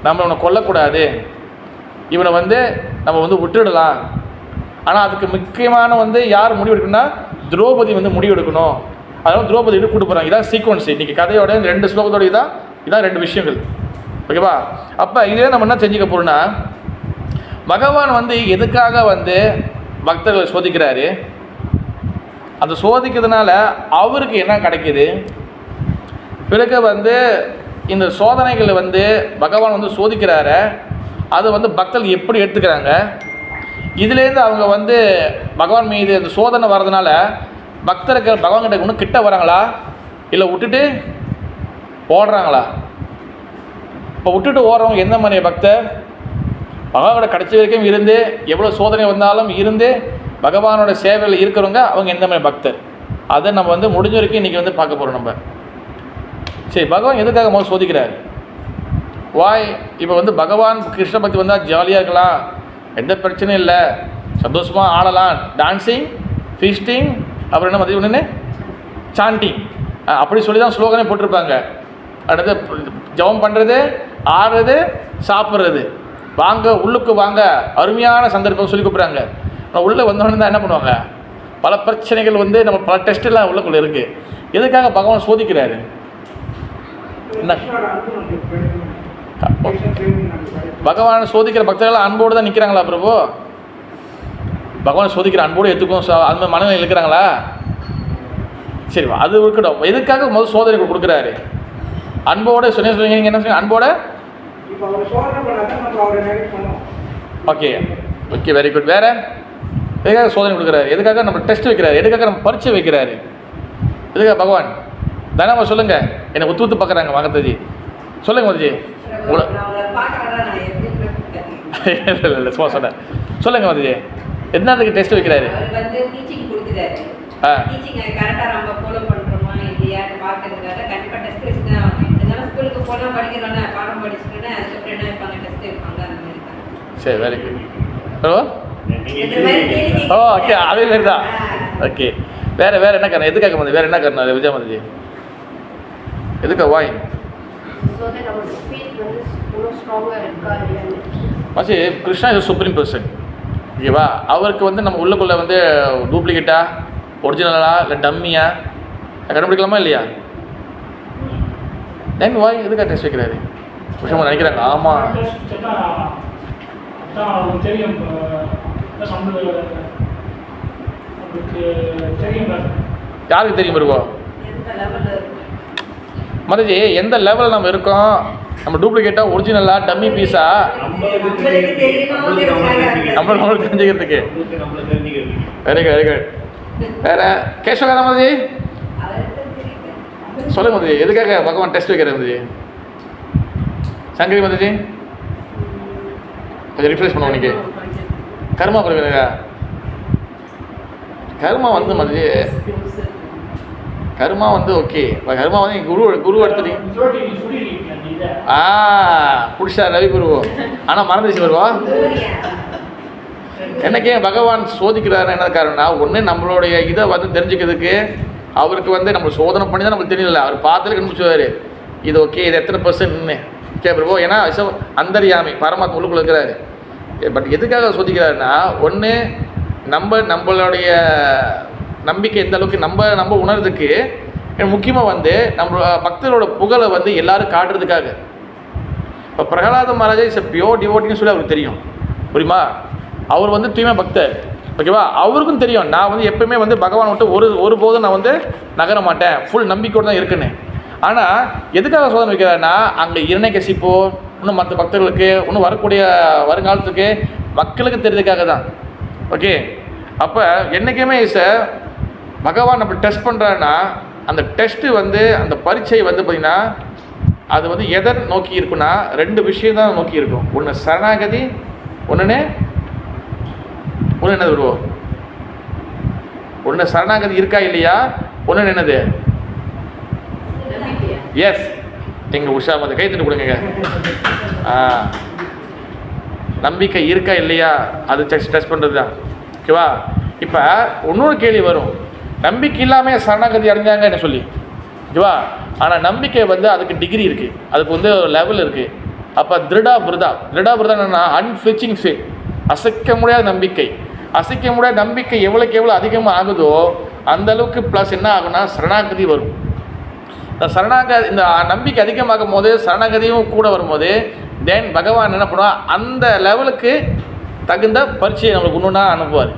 A: நம்ம இவனை கொல்லக்கூடாது, இவனை வந்து நம்ம வந்து விட்டுடலாம். ஆனால் அதுக்கு முக்கியமான வந்து யார் முடிவு எடுக்கணும்னா திரௌபதி வந்து முடிவு எடுக்கணும். அதனால் திரௌபதி கூட்டு போகிறாங்க. இதான் சீக்வன்ஸ் இன்றைக்கி கதையோட இந்த 2 ஸ்லோகத்தோட இதான் 2 விஷயங்கள். ஓகேவா? அப்போ இதே நம்ம என்ன செஞ்சுக்க போகிறோம்னா, பகவான் வந்து எதுக்காக வந்து பக்தர்களை சோதிக்கிறாரு, அந்த சோதிக்கிறதுனால அவருக்கு என்ன கிடைக்கிது, பிறகு வந்து இந்த சோதனைகளை வந்து பகவான் வந்து சோதிக்கிறாரு, அதை வந்து பக்தர்கள் எப்படி எடுத்துக்கிறாங்க, இதுலேருந்து அவங்க வந்து பகவான் மீது இந்த சோதனை வர்றதுனால பக்தர்கள் பகவான்கிட்ட இன்னும் கிட்ட வராங்களா, இல்லை விட்டுட்டு ஓடுறாங்களா? இப்போ விட்டுட்டு ஓடுறவங்க எந்த மாதிரி பக்தர்? பகவானோட கடைசி வரைக்கும் இருந்து எவ்வளோ சோதனை வந்தாலும் இருந்து பகவானோட சேவையில் இருக்கிறவங்க அவங்க எந்த மாதிரி பக்தர், அதை நம்ம வந்து முடிஞ்ச வரைக்கும் இன்றைக்கி வந்து பார்க்க போகிறோம். நம்ம சரி, பகவான் எதுக்காக முதல் சோதிக்கிறார்? வாய் இப்போ வந்து பகவான் கிருஷ்ண பக்தி வந்தால் ஜாலியாக இருக்கலாம், எந்த பிரச்சனையும் இல்லை, சந்தோஷமாக ஆடலாம், டான்ஸிங், ஃபீஸ்டிங், அப்புறம் என்ன மதியம் ஒன்று சாண்டிங், அப்படி சொல்லி தான் ஸ்லோகனே போட்டிருப்பாங்க. அடுத்து ஜபம் பண்ணுறது, ஆடுறது, சாப்பிட்றது, வாங்க உள்ளுக்கு வாங்க, அருமையான சந்தர்ப்பம் சொல்லி கூப்பிட்றாங்க. ஆனால் உள்ளே வந்தோடனே தான் என்ன பண்ணுவாங்க, பல பிரச்சனைகள் வந்து நம்ம பல டெஸ்ட்டெல்லாம் உள்ளுக்குள்ளே இருக்குது. எதுக்காக பகவான் சோதிக்கிறாரு? என்ன பகவான் சோதிக்கிற பக்தர்கள் அன்போடு தான் நிற்கிறாங்களா பிரபு? பகவான் சோதிக்கிற அன்போடு எடுத்துக்கும் அந்த மாதிரி மனநிலை இருக்கிறாங்களா? சரி, அது இருக்கட்டும். எதுக்காக முதல் சோதனை கொடுக்குறாரு? அன்போடு சொன்னீங்க, நீங்கள் என்ன சொன்னீங்க? அன்போட ஓகே ஓகே, வெரி குட். வேறு எதுக்காக சோதனை கொடுக்குறாரு? எதுக்காக நம்ம டெஸ்ட் வைக்கிறாரு? எதுக்காக நம்ம பரீட்சை வைக்கிறாரு? எதுக்காக பகவான்? தானே சொல்லுங்கள், என்னை ஒத்து பார்க்குறாங்க மகத்தஜி, சொல்லுங்க மதிஜி. இல்லை இல்லை சும்மா சொன்னேன், சொல்லுங்க மதிஜி, என்னத்துக்கு டெஸ்ட் வைக்கிறாரு? சரி, வெரி குட். ஹலோ, ஓ ஓகே, அதே மாரி தான். ஓகே, வேறு என்ன காரணம்? எதுக்காக வந்து வேறு என்ன காரணம் விஜயா மதிஜி? எதுக்கா வாய் மச்சி? Krishna is supreme person. ஓகேவா? அவருக்கு வந்து நம்ம உள்ளுக்குள்ளே வந்து டூப்ளிகேட்டா, ஒரிஜினலா, இல்லை டம்மியா கண்டுபிடிக்கலாமா இல்லையா? தென் வாய் எதுக்காக டெஸ்ட் வைக்கிறாரு? விஷயமா நினைக்கிறாங்க. ஆமாம், யாருக்கு தெரியும் வருவா மதஜி? எந்த லெவலில் நம்ம இருக்கோம், நம்ம டூப்ளிகேட்டாக, ஒரிஜினலா, டம்மி பீஸா, நம்மளுக்கு தெரிஞ்சுக்கிறதுக்கு. Very good, very good. வேறு கேஷவா மதஜி சொல்லுங்க மதஜி, எதுக்காக பகவான் டெஸ்ட் வைக்கிறார் மதஜி? சங்கரி மதஜி கொஞ்சம் ரிஃப்ரெஷ் பண்ணுவோம். இன்றைக்கி கர்மா பண்ணுவீங்க. கர்மா வந்து மதஜி, கர்மா வந்து ஓகே, கர்மா வந்து குரு எடுத்துட்டீங்க. புடிச்சா ரவி குரு, ஆனால் மறந்துச்சு வருவா. என்னக்கே பகவான் சோதிக்கிறாரு என்ன காரணம்னா, ஒன்று நம்மளுடைய இதை வந்து தெரிஞ்சுக்கிறதுக்கு, அவருக்கு வந்து நம்ம சோதனை பண்ணி தான் நம்மளுக்கு தெரியல, அவர் பார்த்துட்டு கண்டுபிடிச்சுவார் இது ஓகே, இது எத்தனை பர்சன்ட்னு. ஓகே பிரபு, ஏன்னா அந்தர்யாமி பரமாத்மா உள்ளுக்குள்ள இருக்கிறாரு. பட் எதுக்காக சோதிக்கிறாருன்னா, ஒன்று நம்மளுடைய நம்பிக்கை எந்த அளவுக்கு நம்ம உணர்றதுக்கு, முக்கியமாக வந்து நம்ம பக்தரோட புகழை வந்து எல்லாரும் காட்டுறதுக்காக. இப்போ பிரகலாத மகாராஜா இஸ் பியோர் டிவோட்டின்னு சொல்லி அவருக்கு தெரியும், புரியுமா? அவர் வந்து தூய்மை பக்தர், ஓகேவா? அவருக்கும் தெரியும் நான் வந்து எப்பவுமே வந்து பகவான் விட்டு ஒரு போதும் நான் வந்து நகர மாட்டேன், ஃபுல் நம்பிக்கையோடு தான் இருக்குன்னு. ஆனால் எதுக்காக சோதனை வைக்கிறாருன்னா, அங்கே இரணைக்கசிப்போ இன்னும் மற்ற பக்தர்களுக்கு இன்னும் வரக்கூடிய வருங்காலத்துக்கு மக்களுக்கு தெரிஞ்சதுக்காக தான். ஓகே, அப்போ என்றைக்குமே பகவான் நம்ம டெஸ்ட் பண்ணுறாருன்னா, அந்த டெஸ்ட்டு வந்து அந்த பரீட்சை வந்து பார்த்திங்கன்னா அது வந்து எதை நோக்கி இருக்குன்னா, 2 விஷயம் தான் நோக்கி இருக்கும். ஒன்று சரணாகதி, ஒன்று என்னது விடுவோம், ஒன்று சரணாகதி இருக்கா இல்லையா, ஒன்று என்னது, எஸ் எங்கள் உஷா வந்து கை தட்டு கொடுங்க. நம்பிக்கை இருக்கா இல்லையா, அது டெஸ்ட் பண்ணுறது தான், ஓகேவா? இப்போ இன்னொரு கேள்வி வரும், நம்பிக்கை இல்லாமல் சரணாகதி அடைஞ்சாங்க என்ன சொல்லி, ஓகேவா? ஆனால் நம்பிக்கை வந்து அதுக்கு டிகிரி இருக்குது, அதுக்கு வந்து லெவல் இருக்குது. அப்போ திருடா விரதா என்னென்னா அன்ஃபிளிச்சிங் ஃபேத், அசைக்க முடியாத நம்பிக்கை. அசைக்க முடியாத நம்பிக்கை எவ்வளோக்கு எவ்வளோ அதிகமாக ஆகுதோ அந்த அளவுக்கு ப்ளஸ் என்ன ஆகுனா சரணாகதி வரும். இந்த நம்பிக்கை அதிகமாகும் போது சரணாகதியும் கூட வரும்போது தென் பகவான் என்ன பண்ணுவார், அந்த லெவலுக்கு தகுந்த பரீட்சையை நம்மளுக்கு ஒன்றுனா அனுப்புவார்.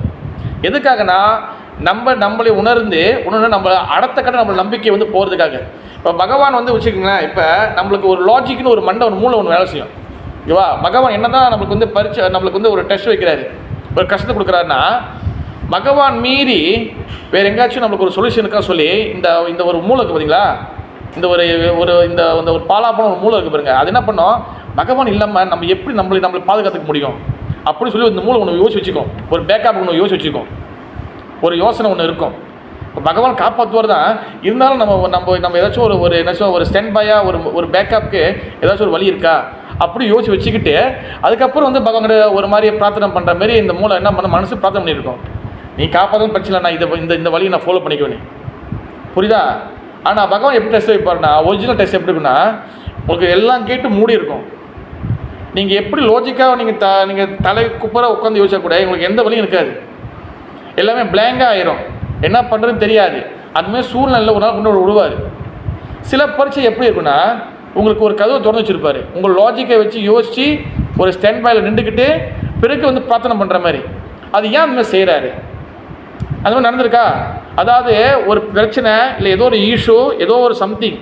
A: எதுக்காகனா நம்மளை உணர்ந்து நம்ம அடுத்த கட்ட நம்ம நம்பிக்கை வந்து போகிறதுக்காக. இப்போ பகவான் வந்து வச்சுக்கோங்களேன், இப்போ நம்மளுக்கு ஒரு லாஜிக்னு ஒரு மண்டை ஒரு மூளை ஒன்று வேலை செய்யும், ஓகேவா? பகவான் என்ன தான் நம்மளுக்கு வந்து பரீட்சை, நம்மளுக்கு வந்து ஒரு டெஸ்ட் வைக்கிறாரு, ஒரு கஷ்டத்தை கொடுக்குறாருன்னா, பகவான் மீறி வேறு எங்கேயாச்சும் நம்மளுக்கு ஒரு சொல்யூஷனுக்காக சொல்லி இந்த ஒரு மூளை இருக்குது பார்த்தீங்களா, இந்த ஒரு பாலாப்பணம் ஒரு மூளை இருக்குது பாருங்க, அது என்ன பண்ணோம், பகவான் இல்லாமல் நம்ம எப்படி நம்மளை பாதுகாத்துக்க முடியும் அப்படின்னு சொல்லி இந்த மூளை ஒன்று யோசிச்சு வச்சுக்கோம், ஒரு பேக்கப் ஒன்று யோசிச்சு வச்சுக்கோம், ஒரு யோசனை ஒன்று இருக்கும். இப்போ பகவான் காப்பாற்றுவார் தான், இருந்தாலும் நம்ம ஏதாச்சும் ஒரு ஸ்டாண்ட் பையாக ஒரு பேக்கப்புக்கு ஏதாச்சும் ஒரு வழி இருக்கா அப்படி யோசிச்சு வச்சுக்கிட்டு அதுக்கப்புறம் வந்து பகவான்கிட்ட ஒரு மாதிரி பிரார்த்தனை பண்ணுற மாதிரி இந்த மூளை என்ன பண்ண மனசு பிரார்த்தனை பண்ணியிருக்கோம், நீ காப்பாற்றணும் பிரச்சனை, நான் இந்த வழியை நான் ஃபாலோ பண்ணிக்குவேன், புரியுதா? ஆனால் பகவான் எப்படி டெஸ்ட் வைப்பார்னா, ஒரிஜினல் டெஸ்ட் எப்படி இருக்குன்னா, உங்களுக்கு எல்லாம் கேட்டு மூடி இருக்கும், நீங்கள் எப்படி லாஜிக்காக நீங்கள் தலை குப்புற உட்காந்து யோசிச்சா கூட உங்களுக்கு எந்த வழியும் இருக்காது, எல்லாமே பிளாங்காக ஆயிரும், என்ன பண்ணுறதுன்னு தெரியாது. அதுமாதிரி சூழ்நிலை ஒரு நாள் கொண்டு விடுவார். சில பரீட்சை எப்படி இருக்குன்னா, உங்களுக்கு ஒரு கதவை திறந்து வச்சுருப்பார், உங்கள் லாஜிக்கை வச்சு யோசித்து ஒரு ஸ்டாண்ட் பையில் நின்றுக்கிட்டு பிறகு வந்து பிரார்த்தனை பண்ணுற மாதிரி. அது ஏன் அந்த மாதிரி செய்கிறாரு, அந்த மாதிரி நடந்திருக்கா? அதாவது ஒரு பிரச்சனை இல்லை ஏதோ ஒரு இஷ்யூ, ஏதோ ஒரு சம்திங்,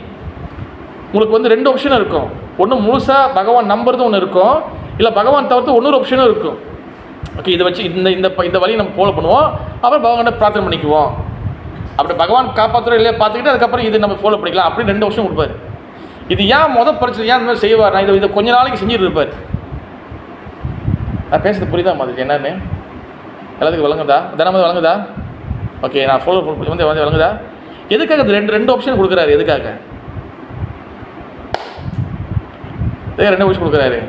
A: உங்களுக்கு வந்து 2 ஆப்ஷனும் இருக்கும். ஒன்று முழுசாக பகவான் நம்புறது ஒன்று இருக்கும், இல்லை பகவான் தவிர்த்து இன்னொரு ஆப்ஷனும் இருக்கும். ஓகே, இதை வச்சு இந்த வழியை நம்ம ஃபாலோ பண்ணுவோம், அப்புறம் பகவான்கிட்ட பிரார்த்தனை பண்ணிக்குவோம், அப்படி பகவான் காப்பாற்றுறோம் இல்லையா பார்த்துக்கிட்டு அதுக்கப்புறம் இது நம்ம ஃபாலோ பண்ணிக்கலாம் அப்படின்னு 2 வருஷம் கொடுப்பாரு. இது ஏன் பிரச்சனை ஏன் இந்த மாதிரி செய்வார், நான் இதை கொஞ்ச நாளைக்கு செஞ்சுட்டு இருப்பார். நான் பேசுறது புரியுதா மாதிரி என்னன்னு எல்லாத்துக்கும் விளங்குதா, தினமும் விளங்குதா? ஓகே, நான் ஃபாலோ வந்து விளங்குதா? எதுக்காக இது 2 ஆப்ஷன் கொடுக்குறாரு, எதுக்காக 2 ஆப்ஷன் கொடுக்குறாரு?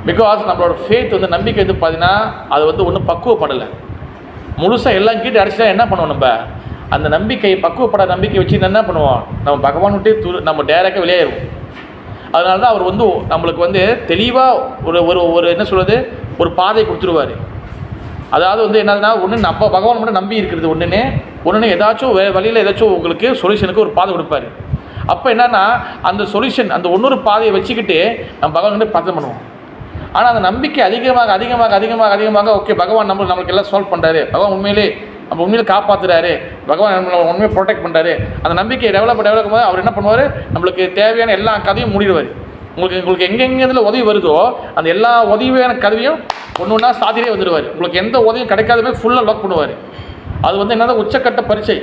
A: பிகாஸ் நம்மளோட ஃபேத் வந்து நம்பிக்கை வந்து பார்த்தீங்கன்னா அது வந்து ஒன்றும் பக்குவப்படலை, முழுசாக எல்லாம் கீட்டு அடிச்சுட்டா என்ன பண்ணுவோம், நம்ம அந்த நம்பிக்கையை பக்குவப்பட நம்பிக்கை வச்சு என்ன பண்ணுவோம், நம்ம பகவான் விட்டு நம்ம டேரெக்டாக வெளியேறுவோம். அதனால தான் அவர் வந்து நம்மளுக்கு வந்து தெளிவாக ஒரு என்ன சொல்கிறது, ஒரு பாதை கொடுத்துருவார். அதாவது வந்து என்னதுன்னா, ஒன்று நம்ம பகவான் மட்டும் நம்பி இருக்கிறது ஒன்று ஏதாச்சும் வழியில் ஏதாச்சும் உங்களுக்கு சொல்யூஷனுக்கு ஒரு பாதை கொடுப்பாரு. அப்போ என்னென்னா அந்த சொல்யூஷன் அந்த இன்னொரு பாதையை வச்சுக்கிட்டு நம்ம பகவான்கிட்ட பிரார்த்தனை பண்ணுவோம். ஆனால் அந்த நம்பிக்கை அதிகமாக ஓகே பகவான் நம்மளுக்கு எல்லாம் சால்வ் பண்ணுறாரு, பகவான் உண்மையிலே காப்பாற்றுறாரு, பகவான் நம்மளை உண்மையை ப்ரொடெக்ட் பண்ணுறாரு, அந்த நம்பிக்கை டெவலப் போது அவர் என்ன பண்ணுவார், நம்மளுக்கு தேவையான எல்லா கதையும் மூடிடுவார். உங்களுக்கு எங்கெங்கே உதவி வருதோ அந்த எல்லா உதவியான கதவையும் ஒன்றா சாதிலே வந்துடுவார். உங்களுக்கு எந்த உதவியும் கிடைக்காதமே ஃபுல்லாக லாக் பண்ணுவார். அது வந்து என்னதான் உச்சக்கட்ட பரீட்சை.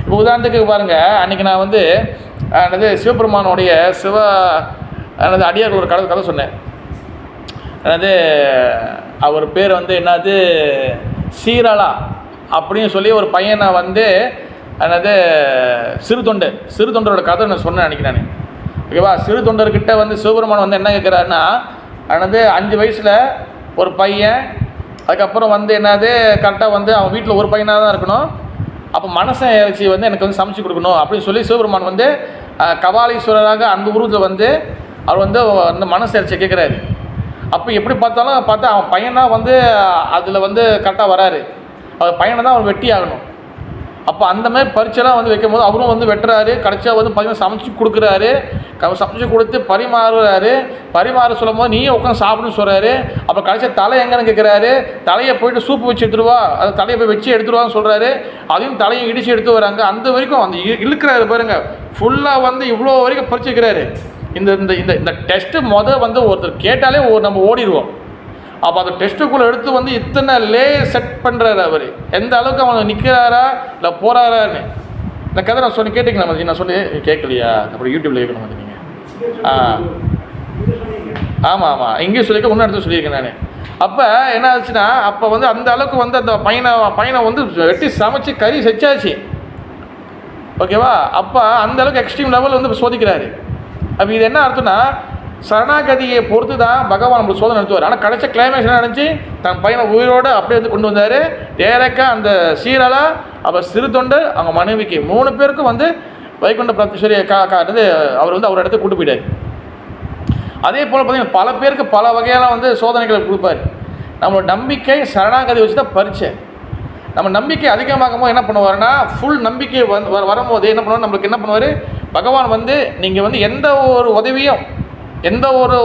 A: இப்போ உதாரணத்துக்கு பாருங்கள், அன்றைக்கி நான் வந்து சிவபெருமானுடைய அடியார் ஒரு கதை சொன்னேன். அவர் பேர் வந்து என்னது சீரலா அப்படின்னு சொல்லி ஒரு பையனை வந்து சிறு தொண்டரோட கதை நான் சொன்னேன் அன்றைக்கி நான், ஓகேவா? சிறு தொண்டர்கிட்ட வந்து சிவபெருமான் வந்து என்ன கேட்குறாருன்னா, 5 வயசில் ஒரு பையன், அதுக்கப்புறம் வந்து கரெக்டாக வந்து அவன் வீட்டில் ஒரு பையனாக தான் இருக்கணும், அப்போ மனசை இறைச்சி வந்து எனக்கு வந்து சமைச்சு கொடுக்கணும் அப்படின்னு சொல்லி சிவபெருமான் வந்து கபாலீஸ்வரராக அந்த உருவத்தில் வந்து அவர் வந்து அந்த மனசு இறைச்சி கேட்குறாரு. அப்போ எப்படி பார்த்தா அவன் பையனா வந்து அதில் வந்து கரெக்டாக வராரு, அவர் பையனை தான் அவர் வெட்டி ஆகணும். அப்போ அந்த மாதிரி பரீட்சைலாம் வந்து வைக்கும் போது அவரும் வந்து வெட்டுறாரு. கடைசியாக வந்து பார்த்தீங்கன்னா சமைச்சு கொடுக்குறாரு. சமைச்சு கொடுத்து பரிமாற சொல்லும் போது நீயே உட்காந்து சாப்பிடுன்னு சொல்கிறாரு. அப்புறம் கடைசியாக தலை எங்கன்னு கேட்குறாரு. தலையை போயிட்டு சூப்பு வச்சு எடுத்துருவா, அது தலையை போய் வச்சு எடுத்துருவான்னு சொல்கிறாரு. அதையும் தலையை இடித்து எடுத்து வராங்க. அந்த வரைக்கும் அந்த இழுக்கிறாரு பாருங்க, ஃபுல்லாக வந்து இவ்வளோ வரைக்கும் பறிச்சுக்கிறாரு. இந்த இந்த இந்த இந்த டெஸ்ட்டு வந்து ஒருத்தர் கேட்டாலே நம்ம ஓடிடுவோம். அப்போ அந்த டெஸ்ட்டுக்குள்ளே எடுத்து வந்து இத்தனை லே செட் பண்ணுறாரு அவர். எந்த அளவுக்கு அவன் நிற்கிறாரா இல்லை போகிறாரான்னு இந்த கதை நான் சொல்லி கேட்டிங்களா மதி? நான் சொல்லி கேட்கலையா? அப்புறம் யூடியூப்பில் கேட்கணும் மதி நீங்கள். ஆமாம் இங்கேயும் சொல்லியிருக்கேன், இன்னும் இடத்துல சொல்லியிருக்கேன் நான். அப்போ என்ன ஆச்சுன்னா, அப்போ வந்து அந்த அளவுக்கு வந்து அந்த பையனை வந்து வெட்டி சமைச்சு கறி செச்சாச்சு, ஓகேவா? அப்போ அந்த அளவுக்கு எக்ஸ்ட்ரீம் லெவல் வந்து சோதிக்கிறாரு. அப்போ இது என்ன அர்த்தம்னா, சரணாகதியை பொறுத்து தான் பகவான் நம்மளுக்கு சோதனை நடத்துவார். ஆனால் கடைசி கிளைமேக்ஸ் என்ன நினச்சி தன் பையனை உயிரோடு அப்படியே வந்து கொண்டு வந்தார். டேரக்டாக அந்த சீரலா அப்போ சிறு தொண்டு அவங்க மனைவிக்கு 3 பேருக்கும் வந்து வைகுண்ட பிரத்யேஸ்வரி வந்து அவர் வந்து அவர் இடத்துக்கு கூட்டு போயிட்டார். அதே போல் பார்த்திங்கன்னா பல பேருக்கு பல வகையெல்லாம் வந்து சோதனைகளை கொடுப்பார். நம்மளோட நம்பிக்கை சரணாகதி வச்சு தான் பரிச்சை. நம்ம நம்பிக்கை அதிகமாகும் போது என்ன பண்ணுவார்னா, ஃபுல் நம்பிக்கை வரும்போது என்ன பண்ணுவார், நம்மளுக்கு என்ன பண்ணுவார் பகவான் வந்து, நீங்கள் வந்து எந்த ஒரு உதவியும் எந்த ஒரு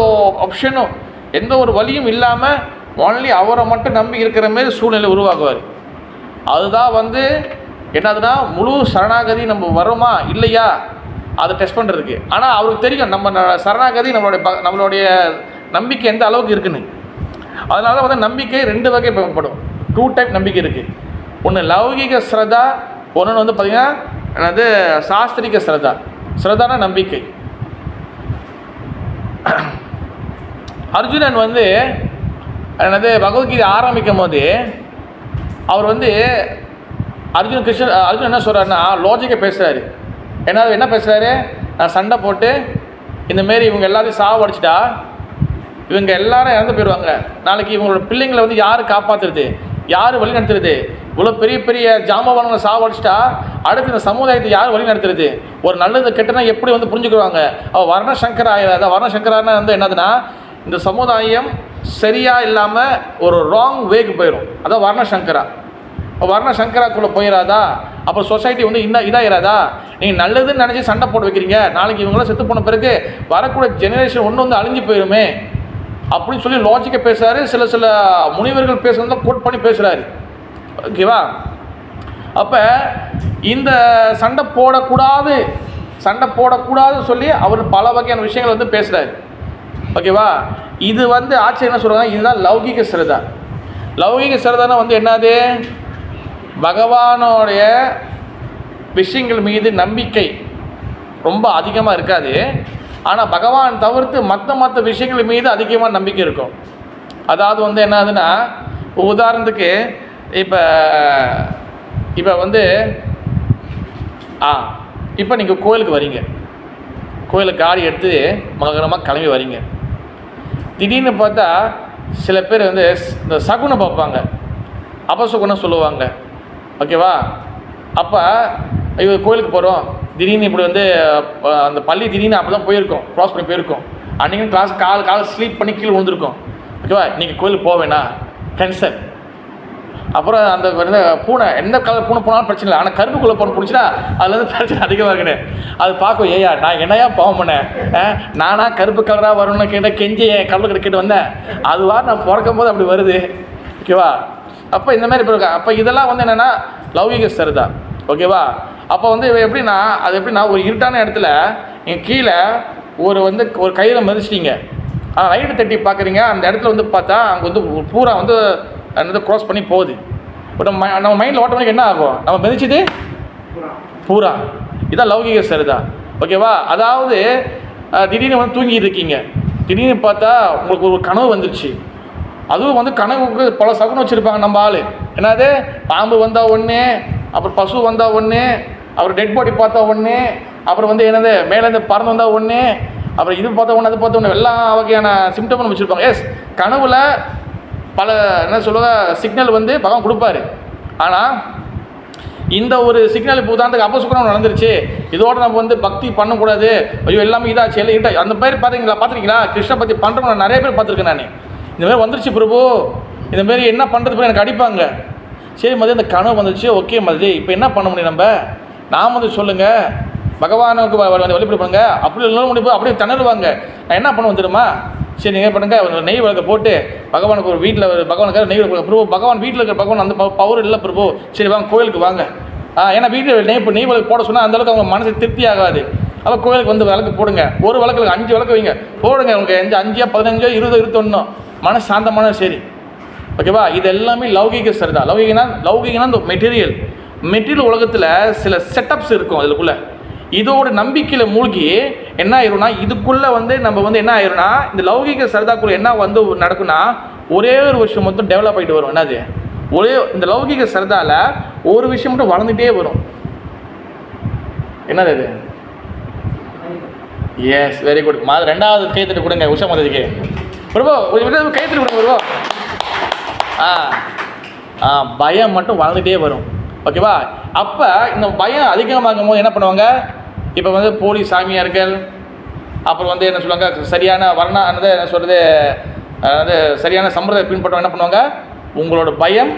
A: ஆப்ஷனும் எந்த ஒரு வழியும் இல்லாமல் ஒன்லி அவரை மட்டும் நம்பி இருக்கிற மாரி சூழ்நிலை உருவாக்குவார். அதுதான் வந்து என்னதுன்னா முழு சரணாகதி நம்ம வரோமா இல்லையா அதை டெஸ்ட் பண்ணுறதுக்கு. ஆனால் அவருக்கு தெரியும் நம்ம சரணாகதி நம்மளுடைய நம்பிக்கை எந்த அளவுக்கு இருக்குன்னு. அதனால தான் வந்து நம்பிக்கை 2 வகை பயன்படும். 2 டைப் நம்பிக்கை இருக்குது. ஒன்று லௌகிக ஸ்ரதா, ஒன்று வந்து பார்த்திங்கன்னா என்னது சாஸ்திரிக ஸ்ரதா. ஸ்ரதான நம்பிக்கை. அர்ஜுனன் வந்து என்னது பகவத்கீதை ஆரம்பிக்கும் போது அவர் வந்து அர்ஜுனன் என்ன சொல்கிறாருன்னா லாஜிக்கை பேசுகிறாரு. என்ன பேசுகிறாரு, நான் சண்டை போட்டு இந்தமாரி இவங்க எல்லாத்தையும் சாவடிச்சிட்டா இவங்க எல்லாரும் இறந்து போயிடுவாங்க. நாளைக்கு இவங்களோட பிள்ளைங்களை வந்து யார் காப்பாற்றுறது, யார் வழி நடத்துறது? இவ்வளோ பெரிய பெரிய ஜாமவானங்களை சாவடிச்சிட்டா அடுத்து இந்த சமுதாயத்தை யார் வழி நடத்துறது? ஒரு நல்லது கெட்டனா எப்படி வந்து புரிஞ்சுக்குவாங்க? அவள் வர்ணசங்கரா ஆயிடாத. வர்ணசங்கரானா வந்து என்னதுன்னா, இந்த சமுதாயம் சரியாக இல்லாமல் ஒரு ராங் வேக்கு போயிடும். அதான் வர்ணசங்கரா. வர்ணசங்கராக்குள்ளே போயிடாதா? அப்புறம் சொசைட்டி வந்து இதாகிடாதா? நீங்கள் நல்லதுன்னு நினச்சி சண்டை போட்டு வைக்கிறீங்க, நாளைக்கு இவங்களாம் செத்து போன பிறகு வரக்கூடிய ஜெனரேஷன் ஒன்று வந்து அழிஞ்சு போயிடுமே அப்படின்னு சொல்லி லாஜிக்கை பேசுகிறாரு. சில முனிவர்கள் பேசுகிறத கோட் பண்ணி பேசுகிறாரு, ஓகேவா? அப்போ இந்த சண்டை போடக்கூடாதுன்னு சொல்லி அவர் பல வகையான விஷயங்கள் வந்து பேசுகிறாரு, ஓகேவா? இது வந்து ஆச்சரியம் என்ன சொல்கிறாங்க, இதுதான் லௌகிக ஸ்ரதா. லௌகிக ஸ்ரதானா வந்து என்னது, பகவானோடைய விஷயங்கள் மீது நம்பிக்கை ரொம்ப அதிகமாக இருக்காது. ஆனால் பகவான் தவிர்த்து மற்ற விஷயங்கள் மீது அதிகமாக நம்பிக்கை இருக்கும். அதாவது வந்து என்னதுன்னா, உதாரணத்துக்கு இப்போ வந்து இப்போ நீங்கள் கோயிலுக்கு வரீங்க, கோயிலுக்கு காடி எடுத்து மகரமாக கிளம்பி வரீங்க. திடீர்னு பார்த்தா சில பேர் வந்து இந்த சகுனம் பார்ப்பாங்க, அபசகுனம் சொல்லுவாங்க, ஓகேவா? அப்போ இவங்க கோயிலுக்கு போகிறோம், திடீர்னு இப்படி வந்து அந்த பள்ளி திடீர்னு அப்போ தான் போயிருக்கோம், க்ராஸ் பண்ணி போயிருக்கோம். அன்றைக்கி கிளாஸ் காலை ஸ்லீப் பண்ணி கீழே விழுந்துருக்கோம், ஓகேவா? நீங்கள் கோயிலுக்கு போக வேணாம், கேன்சல். அப்புறம் அந்த வந்து பூனை, எந்த கலர் பூனை போனாலும் பிரச்சனை இல்லை, ஆனால் கருப்புக்குள்ளே போன பிடிச்சினா அதில் வந்து பிரச்சனை அதிகமாக இருக்குன்னு அது பார்க்கும். ஏயா நான் என்னையா பாவம் பண்ணேன், நானாக கருப்பு கலராக வரணும்னு கேட்டால் கெஞ்சி என் கலர் கேட்டு வந்தேன், அதுவா நான் பிறக்கும் போது அப்படி வருது, ஓகேவா? அப்போ இந்த மாதிரி இப்போ இருக்கா. அப்போ இதெல்லாம் வந்து என்னென்னா லௌகிக ஸ்ரதா, ஓகேவா? அப்போ வந்து எப்படின்னா ஒரு இருட்டான இடத்துல நீங்கள் கீழே ஒரு கயிறை மதிச்சிட்டிங்க, ஆனால் லைட்டு தட்டி பார்க்குறீங்க, அந்த இடத்துல வந்து பார்த்தா அங்கே வந்து பூரா வந்து க்ராஸ் பண்ணி போகுது. பட் நம்ம மைண்டில் ஆட்டோமேட்டிக் என்ன ஆகும், நம்ம மிதிச்சது பூரா. இதான் லௌகிக ஸ்ரதா, ஓகேவா? அதாவது திடீர்னு வந்து தூங்கிட்டு இருக்கீங்க, திடீர்னு பார்த்தா உங்களுக்கு ஒரு கனவு வந்துருச்சு. அதுவும் வந்து கனவுக்கு பல சகுனம் வச்சுருப்பாங்க நம்ம ஆள். என்னது, பாம்பு வந்தால் ஒன்று, அப்புறம் பசு வந்தால் ஒன்று, அப்புறம் டெட் பாடி பார்த்தா ஒன்று, அப்புறம் வந்து என்னது மேலேருந்து பறந்து வந்தால் ஒன்று, அப்புறம் இது பார்த்தா ஒன்று, அது பார்த்தா ஒன்று, எல்லா வகையான சிம்டம் வச்சுருப்பாங்க. எஸ், கனவில் பல என்ன சொல்லுவாங்க சிக்னல் வந்து பகவான் கொடுப்பாரு. ஆனால் இந்த ஒரு சிக்னல் இப்போ உதாரணத்துக்கு அபசுக்கரம் நடந்துருச்சு, இதோட நம்ம வந்து பக்தி பண்ணக்கூடாது, ஐயோ எல்லாமே இதாச்சு எல்லாம் இட்டா அந்த மாதிரி பார்த்துருக்கீங்களா? கிருஷ்ண பக்தி பண்ணுறவங்க நிறைய பேர் பார்த்துருக்கேன் நான். இந்த மாதிரி வந்துருச்சு பிரபு, இந்த மாதிரி என்ன பண்ணுறது எனக்கு அடிப்பாங்க. சரி மதி இந்த கனவு வந்துருச்சு, ஓகே மதி இப்போ என்ன பண்ண முடியும் நம்ம? நான் வந்து சொல்லுங்கள் பகவானுக்கு வழிபடு பண்ணுங்க, அப்படி எல்லாம் முடியும் அப்படியே திணறுவாங்க. நான் என்ன பண்ணுவேன் தெரியுமா? சரி நீங்கள் பண்ணுங்கள், நெய் விளக்க போட்டு பகவானுக்கு ஒரு வீட்டில் பகவானுக்காக நெய் விளக்கு பிரபு, பகவான் வீட்டில் இருக்கிற பகவான் அந்த பவர் இல்லை பிரபு, சரி வாங்க கோயிலுக்கு வாங்க. ஏன்னா வீட்டில் நெய் விளக்கு போட சொன்னால் அந்தளவுக்கு அவங்க மனசு திருப்தி ஆகாது. அப்போ கோயிலுக்கு வந்து விளக்கு போடுங்க, ஒரு விளக்கு 5 விளக்கு வைங்க போடுங்க, உங்களுக்கு 5 15 20 21 மனசு சாந்தமான சரி, ஓகேவா? இது எல்லாமே லௌகிக சரிதா. லௌகிகனா இந்த மெட்டீரியல் உலகத்தில் சில செட்டப்ஸ் இருக்கும் அதுக்குள்ளே. இதோட நம்பிக்கையில் மூழ்கி என்ன ஆயிரும்னா, இதுக்குள்ளே வந்து நம்ம வந்து என்ன ஆயிரும்னா, இந்த லௌகிக சரிதாக்குள்ளே என்ன வந்து நடக்கும்னா, ஒரே ஒரு விஷயம் மட்டும் டெவலப் ஆகிட்டு வரும். என்னது? இந்த லௌகிக சரிதால ஒரு விஷயம் மட்டும் வளர்ந்துட்டே வரும். என்னது அது? Yes, very good. ரெண்டாவது கைத்தட்டு கொடுங்க உஷா மதத்துக்கு பிரபு, கைத்தட்டு கொடுங்க பிரபு. பயம் மட்டும் வளர்ந்துட்டே வரும், ஓகேவா? அப்போ இந்த பயம் அதிகமாகும் போது என்ன பண்ணுவாங்க? இப்போ வந்து போலி சாமியார்கள், அப்புறம் வந்து என்ன சொல்லுவாங்க, சரியான வர்ணானது என்ன சொல்கிறது, அதாவது சரியான சம்பிரதாய பின்பற்றவங்க என்ன பண்ணுவாங்க? உங்களோட பயம்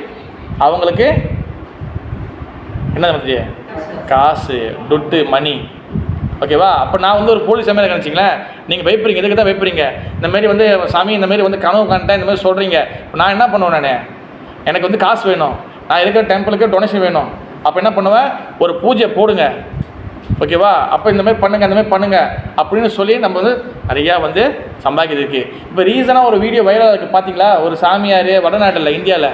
A: அவங்களுக்கு என்ன பண்ணுது? காசு, துட்டு, மணி, ஓகேவா? அப்போ நான் வந்து ஒரு போலி சாமியார் நினச்சிங்களேன், நீங்கள் பயப்படுறீங்க, எதுக்கு தான் பயப்படுறீங்க? இந்தமாரி வந்து சாமி இந்தமாரி வந்து கனவு காண்டேன் இந்தமாதிரி சொல்கிறீங்க. நான் என்ன பண்ணுவேன்? நான் எனக்கு வந்து காசு வேணும், நான் இருக்கிற டெம்பிளுக்கு டொனேஷன் வேணும். அப்போ என்ன பண்ணுவேன்? ஒரு பூஜை போடுங்க, ஓகேவா? அப்போ இந்தமாதிரி பண்ணுங்கள், அந்தமாதிரி பண்ணுங்கள் அப்படின்னு சொல்லி நம்ம வந்து நிறையா வந்து சம்பாதிக்கிறது இருக்குது. இப்போ ரீசனாக ஒரு வீடியோ வைரலாக இருக்குது பார்த்தீங்களா? ஒரு சாமியார் வடநாட்டில் இந்தியாவில்,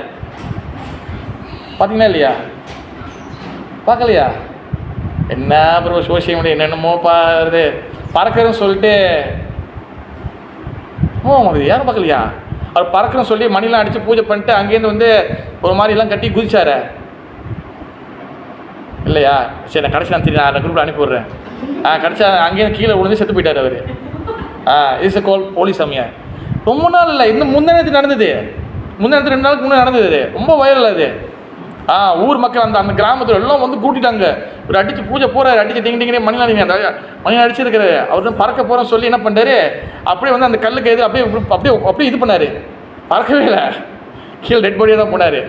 A: பார்த்தீங்களா இல்லையா? பார்க்கலையா? என்ன ப்ரோ சோசியல் மீடியா என்னென்னமோ பாருது பறக்கிறன்னு சொல்லிட்டு. அது யாரும் பார்க்கலையா? அவர் பறக்கிறன்னு சொல்லி மணிலாம் அடித்து பூஜை பண்ணிட்டு அங்கேருந்து வந்து ஒரு மாதிரிலாம் கட்டி குதிச்சாரு இல்லையா? சரி நான் கடைசி நான் தெரியும் குரூப்பில் அனுப்பி விட்றேன். கடைசியா அங்கேருந்து கீழே விழுந்து செத்து போயிட்டார் அவர். இஸ் கோல் போலீஸ் சாமியார். ரொம்ப நாள் இல்லை, இந்த முந்தானத்து நடந்தது, முந்தானத்து 2 நாளுக்கு முன்னே நடந்தது, ரொம்ப வைரல் அது. ஊர் மக்கள் அந்த கிராமத்தில் எல்லாம் வந்து கூட்டிட்டாங்க. ஒரு அடித்து பூஜை போகிறாரு, அடித்து டிங்கிட்டே மணி அடிச்சிருக்கிறாரு. அவர் வந்து பறக்க போகிறோன்னு சொல்லி என்ன பண்ணுறாரு, அப்படியே வந்து அந்த கல்லுக்கு எது அப்படியே இது பண்ணார், பறக்கவே இல்லை, கீழே டெட் பாடியாக தான் போனார்.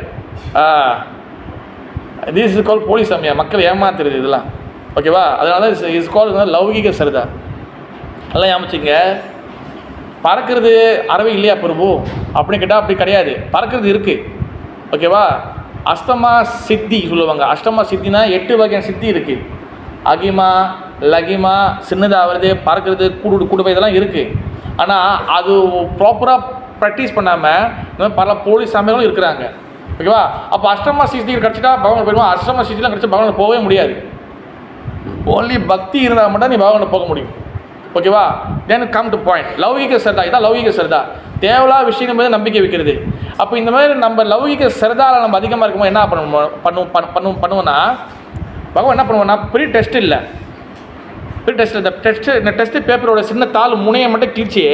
A: திஸ் இஸ் கால் போலீஸ் சாமியா, மக்கள் ஏமாத்துறது இதெல்லாம், ஓகேவா? அதனால தான் இஸ் கால் லௌகிக சரிதா. நல்லா ஏமாச்சிங்க. பறக்கிறது அறவே இல்லையா பிரபு அப்படின்னு கேட்டால் அப்படி கிடையாது, பறக்கிறது இருக்குது, ஓகேவா? அஷ்டமா சித்தி சொல்லுவாங்க. அஷ்டமா சித்தினா 8 வகையான சித்தி இருக்குது. அகிமா, லகிமா, சின்னதாகிறது, பறக்கிறது, கூடுவை இதெல்லாம் இருக்குது. ஆனால் அது ப்ராப்பராக ப்ராக்டிஸ் பண்ணாமல் இந்த மாதிரி பல போலீஸ் சாமியார்களும் இருக்கிறாங்க, ஓகேவா? அப்போ அஷ்டமா சித்தி கிடச்சிட்டா பகவான் போயிடுவோம். அஷ்டமா சித்திலாம் கிடச்சா பகவான் போகவே முடியாது. ஓன்லி பக்தி இருந்தால் மட்டும் நீ பகவானை போக முடியும், ஓகேவா? தென் கம் டு பாயிண்ட். லௌகிக சரிதா, இதான் லௌகிக சரிதா. தேவையில்லா விஷயங்கள் மீது நம்பிக்கை வைக்கிறது. அப்போ இந்த மாதிரி நம்ம லௌகிக சரிதாவில் நம்ம அதிகமாக இருக்கும்போது என்ன பண்ணுவோம்னா, பகவான் என்ன பண்ணுவோம்னா, ப்ரீ டெஸ்ட் இல்லை, இந்த டெஸ்ட்டு பேப்பரோட சின்ன தாள் முனையை மட்டும் கிழிச்சு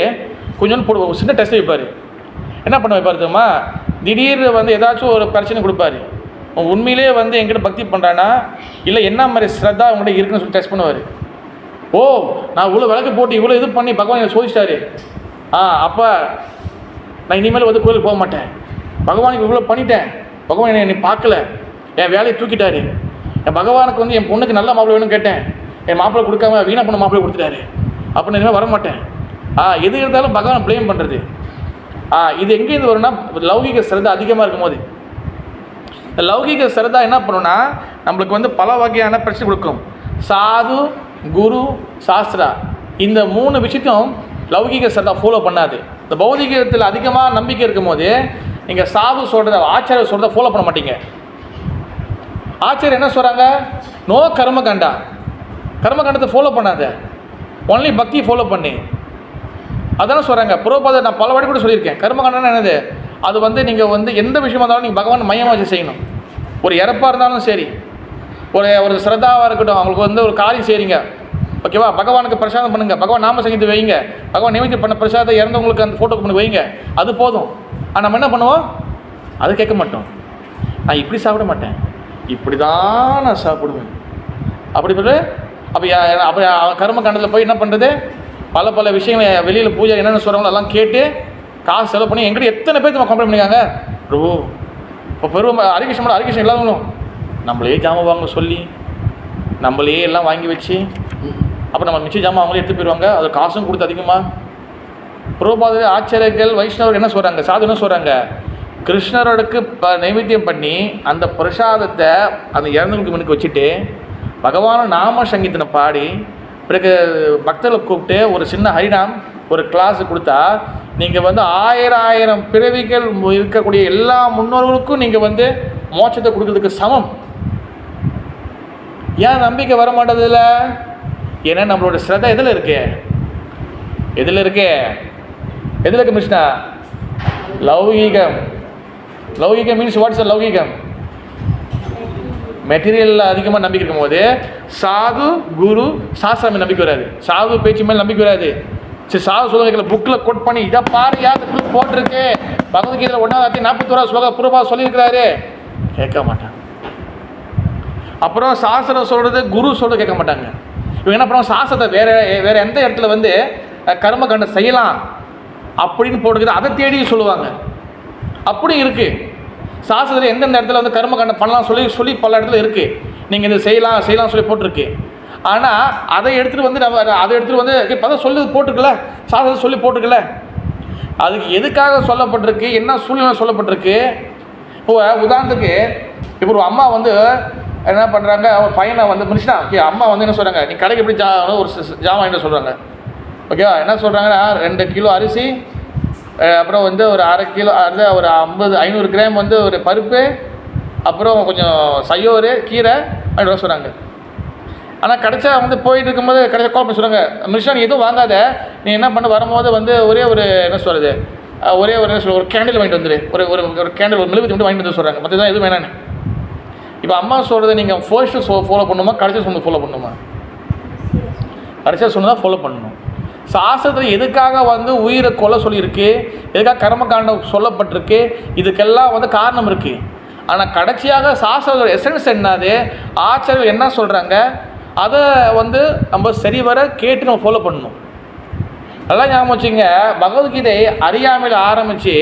A: கொஞ்சோண்டு போடுவோம், சின்ன டெஸ்ட் வைப்பார். என்ன பண்ண வைப்பார் தெரியுமா? திடீர்னு வந்து ஏதாச்சும் ஒரு பிரச்சனை கொடுப்பாரு. உண்மையிலே வந்து என்கிட்ட பக்தி பண்ணுறான்னா இல்லை என்ன மாதிரி ஸ்ரத்தா அவங்கள்ட்ட இருக்குன்னு சொல்லி டெஸ்ட் பண்ணுவார். ஓ நான் இவ்வளோ விளக்கு போட்டு இவ்வளோ இது பண்ணி பகவான் என்னை சோதிச்சிட்டாரு, அப்போ நான் இனிமேல் வந்து கோயிலுக்கு போக மாட்டேன், பகவானுக்கு இவ்வளோ பண்ணிட்டேன், பகவான் என்னை பார்க்கல, என் வேலையை தூக்கிட்டாரு, என் பகவானுக்கு வந்து என் பொண்ணுக்கு நல்ல மாப்பிள்ளை வேணும்னு கேட்டேன், என் மாப்பிள்ளை கொடுக்காம வீணா பொண்ணு மாப்பிள்ளை கொடுத்துட்டாரு, அப்போ நான் இனிமேல் வரமாட்டேன். எது இருந்தாலும் பகவான் ப்ளேம் பண்ணுறது. இது எங்கேருந்து வரும்னா லௌகிக சிரதா அதிகமாக இருக்கும்போது. இந்த லௌகிக சிரதா என்ன பண்ணுன்னா நம்மளுக்கு வந்து பல வகையான பிரச்சனை கொடுக்கும். சாது, குரு, சாஸ்திரா, இந்த 3 விஷயத்தையும் லௌகிக சிரதா ஃபாலோ பண்ணாது. இந்த பௌதிகத்தில் அதிகமாக நம்பிக்கை இருக்கும் போது நீங்கள் சாது சொல்கிறத, ஆச்சாரிய சொல்கிறத ஃபாலோ பண்ண மாட்டீங்க. ஆச்சாரியர் என்ன சொல்கிறாங்க? நோ கர்மகாண்டா, கர்மகாண்டத்தை ஃபாலோ பண்ணாத, ஒன்லி பக்தியை ஃபாலோ பண்ணி, அதான சொல்கிறாங்க. புரோபாதை நான் பல வாட்டி கூட சொல்லியிருக்கேன். கர்மகாண்டம்னா என்னது? அது வந்து நீங்கள் வந்து எந்த விஷயமா இருந்தாலும் நீங்கள் பகவான் மையமாக வச்சு செய்யணும். ஒரு இறப்பாக இருந்தாலும் சரி, ஒரு சிரதாவாக இருக்கட்டும், அவங்களுக்கு வந்து ஒரு காரியம் செய்கிறீங்க, ஓகேவா? பகவானுக்கு பிரசாதம் பண்ணுங்கள், பகவான் நாம சங்கீதம் வைங்க, பகவான் நிவர்த்தி பண்ண பிரசாதம் இறந்தவங்களுக்கு அந்த ஃபோட்டோக்கு பண்ணி வைங்க, அது போதும். நம்ம என்ன பண்ணுவோம்? அது கேட்க மாட்டோம். நான் இப்படி சாப்பிட மாட்டேன், இப்படி தான் நான் சாப்பிடுவேன் அப்படி போட்டு அப்போ கர்ம காண்டத்தில் போய் என்ன பண்ணுறது, பல விஷயங்களை வெளியில் பூஜை என்னென்ன சொல்கிறாங்களோ எல்லாம் கேட்டு காசு செலவு பண்ணி எங்கிட்ட எத்தனை பேர் நம்ம கம்ப்ளைண்ட் பண்ணிக்காங்க, பிரபு இப்போ பெருமை ஹரிகிருஷ்ணன் இல்லாதவங்களும் நம்மளே ஜாமான் வாங்க சொல்லி நம்மளே எல்லாம் வாங்கி வச்சு அப்போ நம்ம மிச்ச ஜாமான் அவங்களே எடுத்து போயிடுவாங்க, அது காசும் கொடுத்து அதிகமாக. பிரபுபாத ஆச்சாரியர்கள் வைஷ்ணவர் என்ன சொல்கிறாங்க, சாது என்ன சொல்கிறாங்க, கிருஷ்ணரோடுக்கு நைவேத்தியம் பண்ணி அந்த பிரசாதத்தை அந்த இறந்தவங்களுக்கு முன்னுக்கு வச்சுட்டு பகவான நாம சங்கீதனை பாடி பிறகு பக்தர்களை கூப்பிட்டு ஒரு சின்ன ஹரிநாம் ஒரு கிளாஸ் கொடுத்தா நீங்கள் வந்து 1000 பிறவிகள் இருக்கக்கூடிய எல்லா முன்னோர்களுக்கும் நீங்கள் வந்து மோட்சத்தை கொடுக்கறதுக்கு சமம். ஏன் நம்பிக்கை வர மாட்டதில்ல? ஏன்னா நம்மளோட ஸ்ரத்தை எதில் இருக்கு மிஷ்ணா? லௌகீகம். லௌகீகம் மீன்ஸ் வாட்ஸ் லௌகீகம்? மெட்டீரியலில் அதிகமாக நம்பிக்கை இருக்கும் போது சாது குரு சாஸ்திரம் மேல் நம்பிக்கை வராது, சாது பேச்சு மேல் நம்பிக்கை வராது. சரி, சாது சொல்லுங்க புக்கில் கோட் பண்ணி இதை பாரு யார் போட்டிருக்கு பகவத்கீதையில் 1:41 ஸ்லோகம் பூர்வா சொல்லியிருக்கிறாரு, கேட்க மாட்டாங்க. அப்புறம் சாஸ்திரம் சொல்கிறது குரு சொல்கிறது கேட்க மாட்டாங்க. இவங்க என்ன பண்ணுவாங்க, சாஸ்திரத்தை வேறு எந்த இடத்துல வந்து கர்ம காண்டம் செய்யலாம் அப்படின்னு போட்டுக்கிட்டு அதை தேடி சொல்லுவாங்க. அப்படி இருக்குது சாஸ்திரத்தில் எந்தெந்த இடத்துல வந்து கர்ம காண்டம் பண்ணலாம் சொல்லி பல இடத்துல இருக்குது, நீங்கள் இதை செய்யலாம் சொல்லி போட்டிருக்கு. ஆனால் அதை எடுத்துகிட்டு வந்து இப்போதான் சொல்லி போட்டிருக்குல்ல, சாஸ்திரத்தை சொல்லி போட்டிருக்குல்ல, அதுக்கு எதுக்காக சொல்லப்பட்டிருக்கு, என்ன சூழ்நிலை சொல்லப்பட்டிருக்கு. இப்போ உதாரணத்துக்கு இப்போ ஒரு அம்மா வந்து என்ன பண்ணுறாங்க, ஒரு பையனை வந்து மனுஷனா அம்மா வந்து என்ன சொல்கிறாங்க, நீ கடைக்கு எப்படி ஒரு ஜாமான் என்ன சொல்கிறாங்க, ஓகேவா, என்ன சொல்கிறாங்கன்னா 2 கிலோ அரிசி, அப்புறம் வந்து ஒரு 1/2 கிலோ அது ஒரு 500 கிராம் வந்து ஒரு பருப்பு, அப்புறம் கொஞ்சம் சையோறு கீரை அப்படின்னு சொல்கிறாங்க. ஆனால் கடைச்சா வந்து போயிட்டு இருக்கும்போது கடைச்சா கால் பண்ணி சொல்கிறாங்க, மிஷா நீ எதுவும் வாங்காத, நீ என்ன பண்ண வரும்போது வந்து ஒரே ஒரு என்ன சொல்கிறது ஒரு கேண்டில் வாங்கிட்டு வந்துடு, ஒரு கேண்டில் ஒரு மெழுகுவர்த்தி மட்டும் வாங்கிட்டு வந்து சொல்கிறாங்க, மற்ற தான் எதுவும் வேணான்னு. இப்போ அம்மா சொல்கிறத நீங்கள் ஃபர்ஸ்ட்டு ஃபாலோ பண்ணணுமா, கடைசியாக சொன்னது ஃபாலோ பண்ணணுமா? கடைசியாக சொன்னதாக ஃபாலோ பண்ணணும். சாஸ்திரத்தில் எதுக்காக வந்து உயிரை கொலை சொல்லியிருக்கு, எதுக்காக கர்மகாண்டம் சொல்லப்பட்டிருக்கு, இதுக்கெல்லாம் வந்து காரணம் இருக்குது. ஆனால் கடைசியாக சாஸ்திரத்தோட எசன்ஸ் என்னது, ஆச்சாரியர்கள் என்ன சொல்கிறாங்க, அதை வந்து நம்ம சரிவர கேட்டு நம்ம ஃபாலோ பண்ணணும். நல்லா ஞாபகம் வச்சுங்க, பகவத்கீதை அறியாமையில் ஆரம்பித்து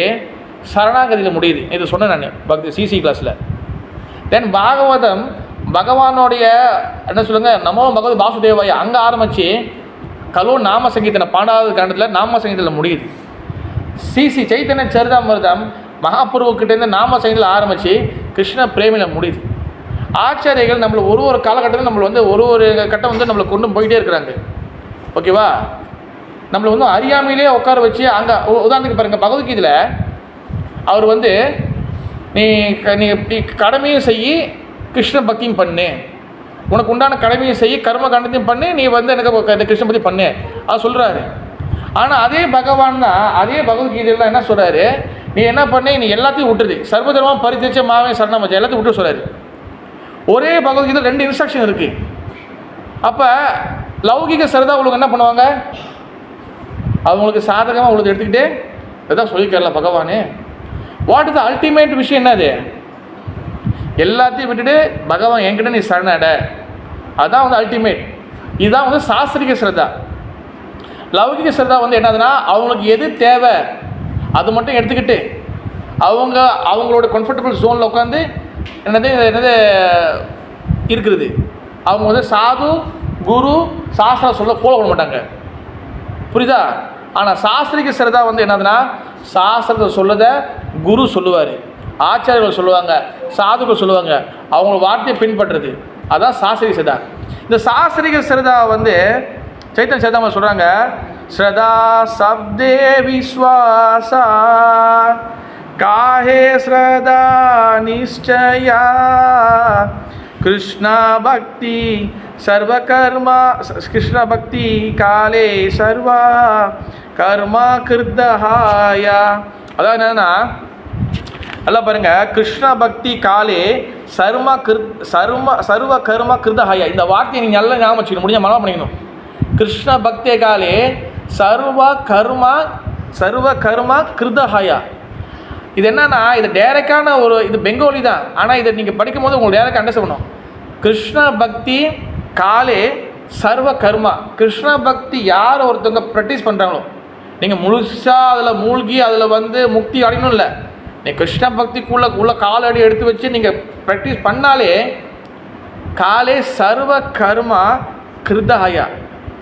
A: சரணாகதியில் முடியுது. இது சொன்னேன் நான் பக்தி சிசி கிளாஸில். தென் பாகவதம் பகவானுடைய என்ன சொல்லுங்கள், நமோ பகவத் வாசுதேவாய அங்கே ஆரம்பித்து கலோ நாம சங்கீதனை 12வது காண்டத்தில் நாம சங்கீதத்தில் முடியுது. சிசி சைத்தன்ய சரிதாமிர்தம் மகாபுருவுக்கிட்டேருந்து நாம சங்கீதத்தில் ஆரம்பித்து கிருஷ்ண பிரேமியில் முடியுது. ஆச்சாரியர்கள் நம்மளை ஒரு காலகட்டத்தில் நம்மளை வந்து ஒரு கட்டம் வந்து நம்மளை கொண்டு போயிட்டே இருக்கிறாங்க, ஓகேவா. நம்மளை வந்து அறியாமையிலே உட்கார வச்சு அங்கே உதாரணத்துக்கு பாருங்கள், பகவத்கீதையில் அவர் வந்து நீ கடமையும் செய்யி கிருஷ்ண பக்தியும் பண்ணு, உனக்கு உண்டான கடமையை செய்ய கர்ம காண்டத்தையும் பண்ணு, நீ வந்து எனக்கு கிருஷ்ண பக்தி பண்ணு அது சொல்கிறாரு. ஆனால் அதே பகவான் தான் அதே பகவத்கீதையில் என்ன சொல்கிறாரு, நீ என்ன பண்ணு, நீ எல்லாத்தையும் விட்டுருது, சர்வதர்மம் பரித்தியஜ மாமே சரணமஜ எல்லாத்தையும் விட்டு சொல்கிறாரு. ஒரே பகவத்கீதை 2 இன்ஸ்ட்ரக்ஷன் இருக்குது. அப்போ லௌகிக சிரதா உங்களுக்கு என்ன பண்ணுவாங்க, அவங்களுக்கு சாதகமாக உங்களுக்கு எடுத்துக்கிட்டு எதாவது சொல்லிக்கிறல பகவானே. வாட் இஸ் த அல்டிமேட் விஷயம் என்னது, எல்லாத்தையும் விட்டுட்டு பகவான் என்கிட்ட நீ சரணட, அதுதான் வந்து அல்டிமேட். இதுதான் வந்து சாஸ்திரிக ஸ்ரத்தா. லௌகிக ஸ்ரத்தா வந்து என்னதுன்னா, அவங்களுக்கு எது தேவை அது மட்டும் எடுத்துக்கிட்டு அவங்களோட கம்ஃபர்டபுள் ஜோனில் உட்காந்து என்னது இருக்கிறது. அவங்க வந்து சாது குரு சாஸ்திரம் சொல்ல ஃபாலோ பண்ண மாட்டாங்க, புரியுதா. ஆனால் சாஸ்திரிக ஸ்ரத்தா வந்து என்னதுன்னா, சாஸ்திரத்தை சொல்லதை குரு சொல்லுவார், ஆச்சாரியர்கள் சொல்லுவாங்க, சாதுக்கள் சொல்லுவாங்க, அவங்களோட வார்த்தையை பின்பற்றுறது, அதுதான் சாஸ்திரிக ஸ்ரதா. இந்த சாஸ்திரிக ஸ்ரதா வந்து சைத்தன்ய சரிதாமிர்தம் சொல்கிறாங்க, ஸ்ரதா சப்தே விஸ்வாசா காஹே ஸ்ரதா நிஷ்சயா கிருஷ்ணா பக்தி சர்வகர்மா கிருஷ்ண பக்தி காலே சர்வா கர்மா கிருத்தஹாயா. அதாவது என்னன்னா, நல்லா பாருங்க, கிருஷ்ண பக்தி காலே சர்வ கர்மா கிருத்தஹாயா. இந்த வார்த்தையை நீங்கள் நல்லா ஞாபகம் வச்சுக்கணும், முடிஞ்ச மனமாக பண்ணிக்கணும். கிருஷ்ண பக்தி காலே சர்வ கர்மா கிருத்தஹாயா. இது என்னன்னா இது டைரக்டான ஒரு இது பெங்காலி தான். ஆனால் இதை நீங்கள் படிக்கும் போது உங்களுக்கு டைரக்டாக அண்டர்ஸ்டாண்ட் பண்ணணும். கிருஷ்ண பக்தி காலே சர்வ கர்மா. கிருஷ்ண பக்தி யார் ஒருத்தவங்க ப்ராக்டிஸ் பண்ணுறாங்களோ, நீங்கள் முழுசாக அதில் மூழ்கி அதில் வந்து முக்தி அடையணும் இல்லை. நீங்கள் கிருஷ்ண பக்திக்குள்ள காலடி எடுத்து வச்சு நீங்கள் ப்ராக்டிஸ் பண்ணாலே காலே சர்வ கர்மா கிருதாயா.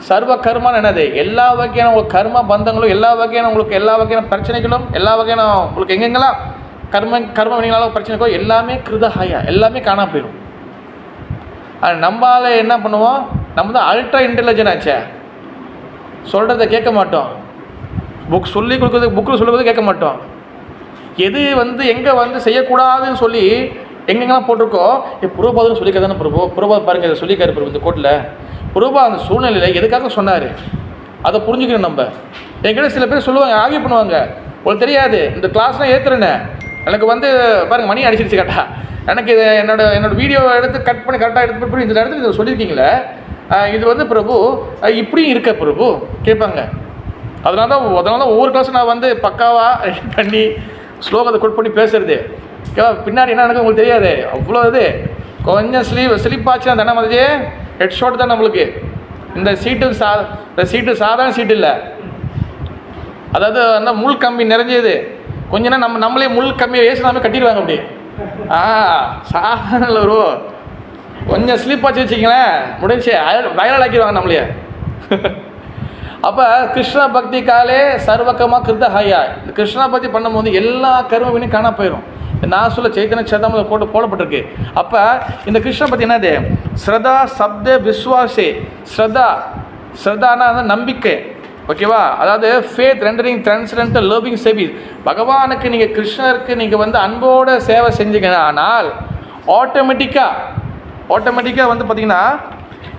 A: சர்வ கர்மான்னு என்னது? எல்லா வகையான உங்களுக்கு கர்ம பந்தங்களும், எல்லா வகையான உங்களுக்கு எல்லா வகையான பிரச்சனைகளும், எல்லா வகையான உங்களுக்கு எங்கெங்கெல்லாம் கர்ம வினைகளால் பிரச்சனைகளோ எல்லாமே கிருதஹாயா, எல்லாமே காணா போயிடும். நம்மளால என்ன பண்ணுவோம்? நம்ம தான் அல்ட்ரா இன்டெலிஜென்ட் ஆச்சே, சொல்கிறத கேட்க மாட்டோம். புக் சொல்லி கொடுக்குறது, புக்கில் சொல்லுறது கேட்க மாட்டோம். எது வந்து எங்கே வந்து செய்யக்கூடாதுன்னு சொல்லி எங்கெங்கெல்லாம் போட்டிருக்கோ, புரோபாதுன்னு சொல்லிக்காதானே புரோபாத் பாருங்கள், இதை சொல்லிக்காரு பிரபு இந்த கோட்டில். புரோபா அந்த சூழ்நிலையில் எதுக்காக சொன்னார் அதை புரிஞ்சுக்கணும். நம்ம என்கிட்ட சில பேர் சொல்லுவாங்க, ஆகிய பண்ணுவாங்க, உங்களுக்கு தெரியாது இந்த கிளாஸ்லாம் ஏற்றுறேன்னு எனக்கு வந்து பாருங்கள் மணி அடிச்சிருச்சு கரெக்டாக. எனக்கு இது என்னோட வீடியோ எடுத்து கட் பண்ணி கரெக்டாக எடுத்து பண்ணி இந்த இடத்துல இதை சொல்லியிருக்கீங்களே, இது வந்து பிரபு இப்படியும் இருக்க பிரபு கேட்பாங்க. அதனால தான் ஒவ்வொரு கிளாஸும் நான் வந்து பக்காவாக ரெடி பண்ணி ஸ்லோகத்தை கொட் பண்ணி பேசுறது. பின்னாடி என்ன எனக்கு உங்களுக்கு தெரியாது. அவ்வளோ இது கொஞ்சம் ஸ்லிப்பாச்சுன்னா தானே மாதிரி ஹெட் ஷாட் தான் நம்மளுக்கு. இந்த சீட்டு சாதாரண சீட்டு இல்லை, அதாவது அந்த முள் கம்பி நிறைஞ்சது. கொஞ்ச நேரம் நம்மளே முள் கம்பியை வேஸ்ட் நாம கட்டிடுவாங்க அப்படி. சாதாரண ஒரு கொஞ்சம் ஸ்லிப்பாச்சு வச்சுங்களேன், முடிஞ்சு வயலால் ஆக்கிடுவாங்க நம்மளையே. அப்போ கிருஷ்ண பக்தி காலே சர்வக்கமாக கிருதஹாயா. இந்த கிருஷ்ணா பக்தி பண்ணும்போது எல்லா கர்ம வினையும் காணா போயிடும். நான் சொல்ல சைத்தன்ய சேதாமல் போடப்பட்டிருக்கு. அப்போ இந்த கிருஷ்ண பக்தி என்னது? ஸ்ரதா சப்த விஸ்வாசே. ஸ்ரதானா நம்பிக்கை, ஓகேவா? அதாவது ஃபேத் ரெண்டரிங் டிரான்ஸ்டன்ட் லவ்விங் சர்வீஸ். பகவானுக்கு நீங்கள் கிருஷ்ணருக்கு நீங்கள் வந்து அன்போட சேவை செஞ்சீங்க ஆனால் ஆட்டோமேட்டிக்காக வந்து பார்த்திங்கன்னா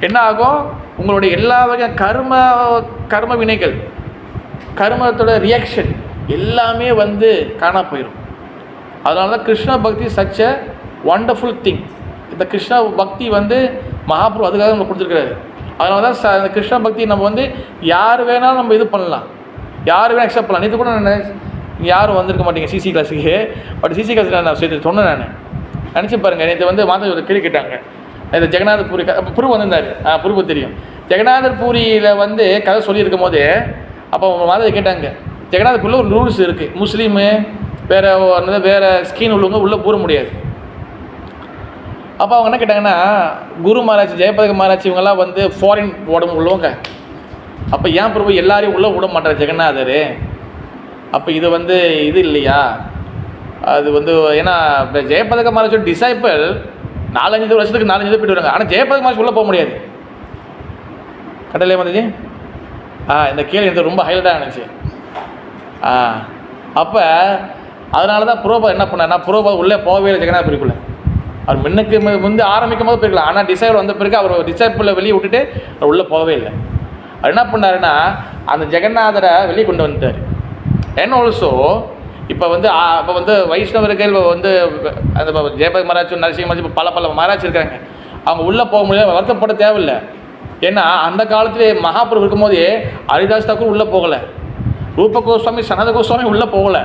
A: என்ன ஆகும்? உங்களுடைய எல்லா வகையான கர்ம வினைகள், கர்மத்தோட ரியாக்ஷன் எல்லாமே வந்து காணா போயிடும். அதனால தான் கிருஷ்ண பக்தி சச் எ வண்டர்ஃபுல் திங். இந்த கிருஷ்ண பக்தி வந்து மகாபிரபு அதுக்காக நம்ம கொடுத்துருக்காரு. அதனால தான் இந்த கிருஷ்ண பக்தி நம்ம வந்து யார் வேணாலும் நம்ம இது பண்ணலாம், யார் வேணால் அக்செப்ட் பண்ணலாம். இது கூட நான் யாரும் வந்திருக்க மாட்டீங்க சிசி கிளாஸுக்கு, பட் சிசி கிளாஸில் நான் சேர்த்து சொன்னேன். நான் நினச்சி பாருங்கள், நேற்று வந்து மாதம் ஒரு கேள்வி கேட்டாங்க. இந்த ஜெகநாதர் பூரி புரு வந்திருந்தார், புருவு தெரியும். ஜெகநாதர் பூரியில் வந்து கதை சொல்லியிருக்கும் போது அப்போ மாதத்தை கேட்டாங்க, ஜெகநாதர் பூரியில் ஒரு ரூல்ஸ் இருக்குது, முஸ்லீமு வேறு ஸ்கீன் உள்ளவங்க உள்ளே பூர முடியாது. அப்போ அவங்க என்ன கேட்டாங்கன்னா, குரு மகாராஜ், ஜெயபதக மகாராஜ் இவங்கெல்லாம் வந்து ஃபாரின் உடம்பு உள்ளவங்க. அப்போ ஏன் பிரபு எல்லாரையும் உள்ளே விட மாட்டார் ஜெகநாதர்? அப்போ இது வந்து இது இல்லையா? அது வந்து ஏன்னா ஜெயபதக மகாராஜோட டிசைபிள் 4-5 வருஷத்துக்கு 4-5 போய்ட்டு வராங்க. ஆனால் ஜெயபதக மகாராஜ் உள்ளே போக முடியாது. கடலே வந்துச்சு. இந்த கேள்வி எனக்கு ரொம்ப ஹைலைட்டாக இருந்துச்சு. அப்போ அதனால தான் புரோபா என்ன பண்ணார்னா, புரோபா உள்ளே போகவே இல்லை ஜெகநாதபுரிக்குள்ளே. அவர் முன்னே ஆரம்பிக்கும் போது போயிருக்கலாம், ஆனால் டிசைபிள் வந்த பிறகு அவர் டிசைபிளை வெளியே விட்டுட்டு அவர் உள்ளே போகவே இல்லை. அவர் என்ன பண்ணாருன்னா, அந்த ஜெகநாதரை வெளியே கொண்டு வந்துட்டார். அண்ட் ஆல்சோ இப்போ வந்து வைஷ்ணவர்கள் வந்து அந்த ஜெயபத மகாராஜ், நரசிங்க மகாராஜ், இப்போ பல மகாராஜ் இருக்காங்க. அவங்க உள்ளே போக முடியாது, வருத்தப்பட தேவையில்லை. ஏன்னா அந்த காலத்திலே மகாபிரபு இருக்கும்போதே ஹரிதாஸ் தாக்கூர் உள்ளே போகலை, ரூப கோஸ்வாமி, சனத கோஸ்வாமி உள்ளே போகலை,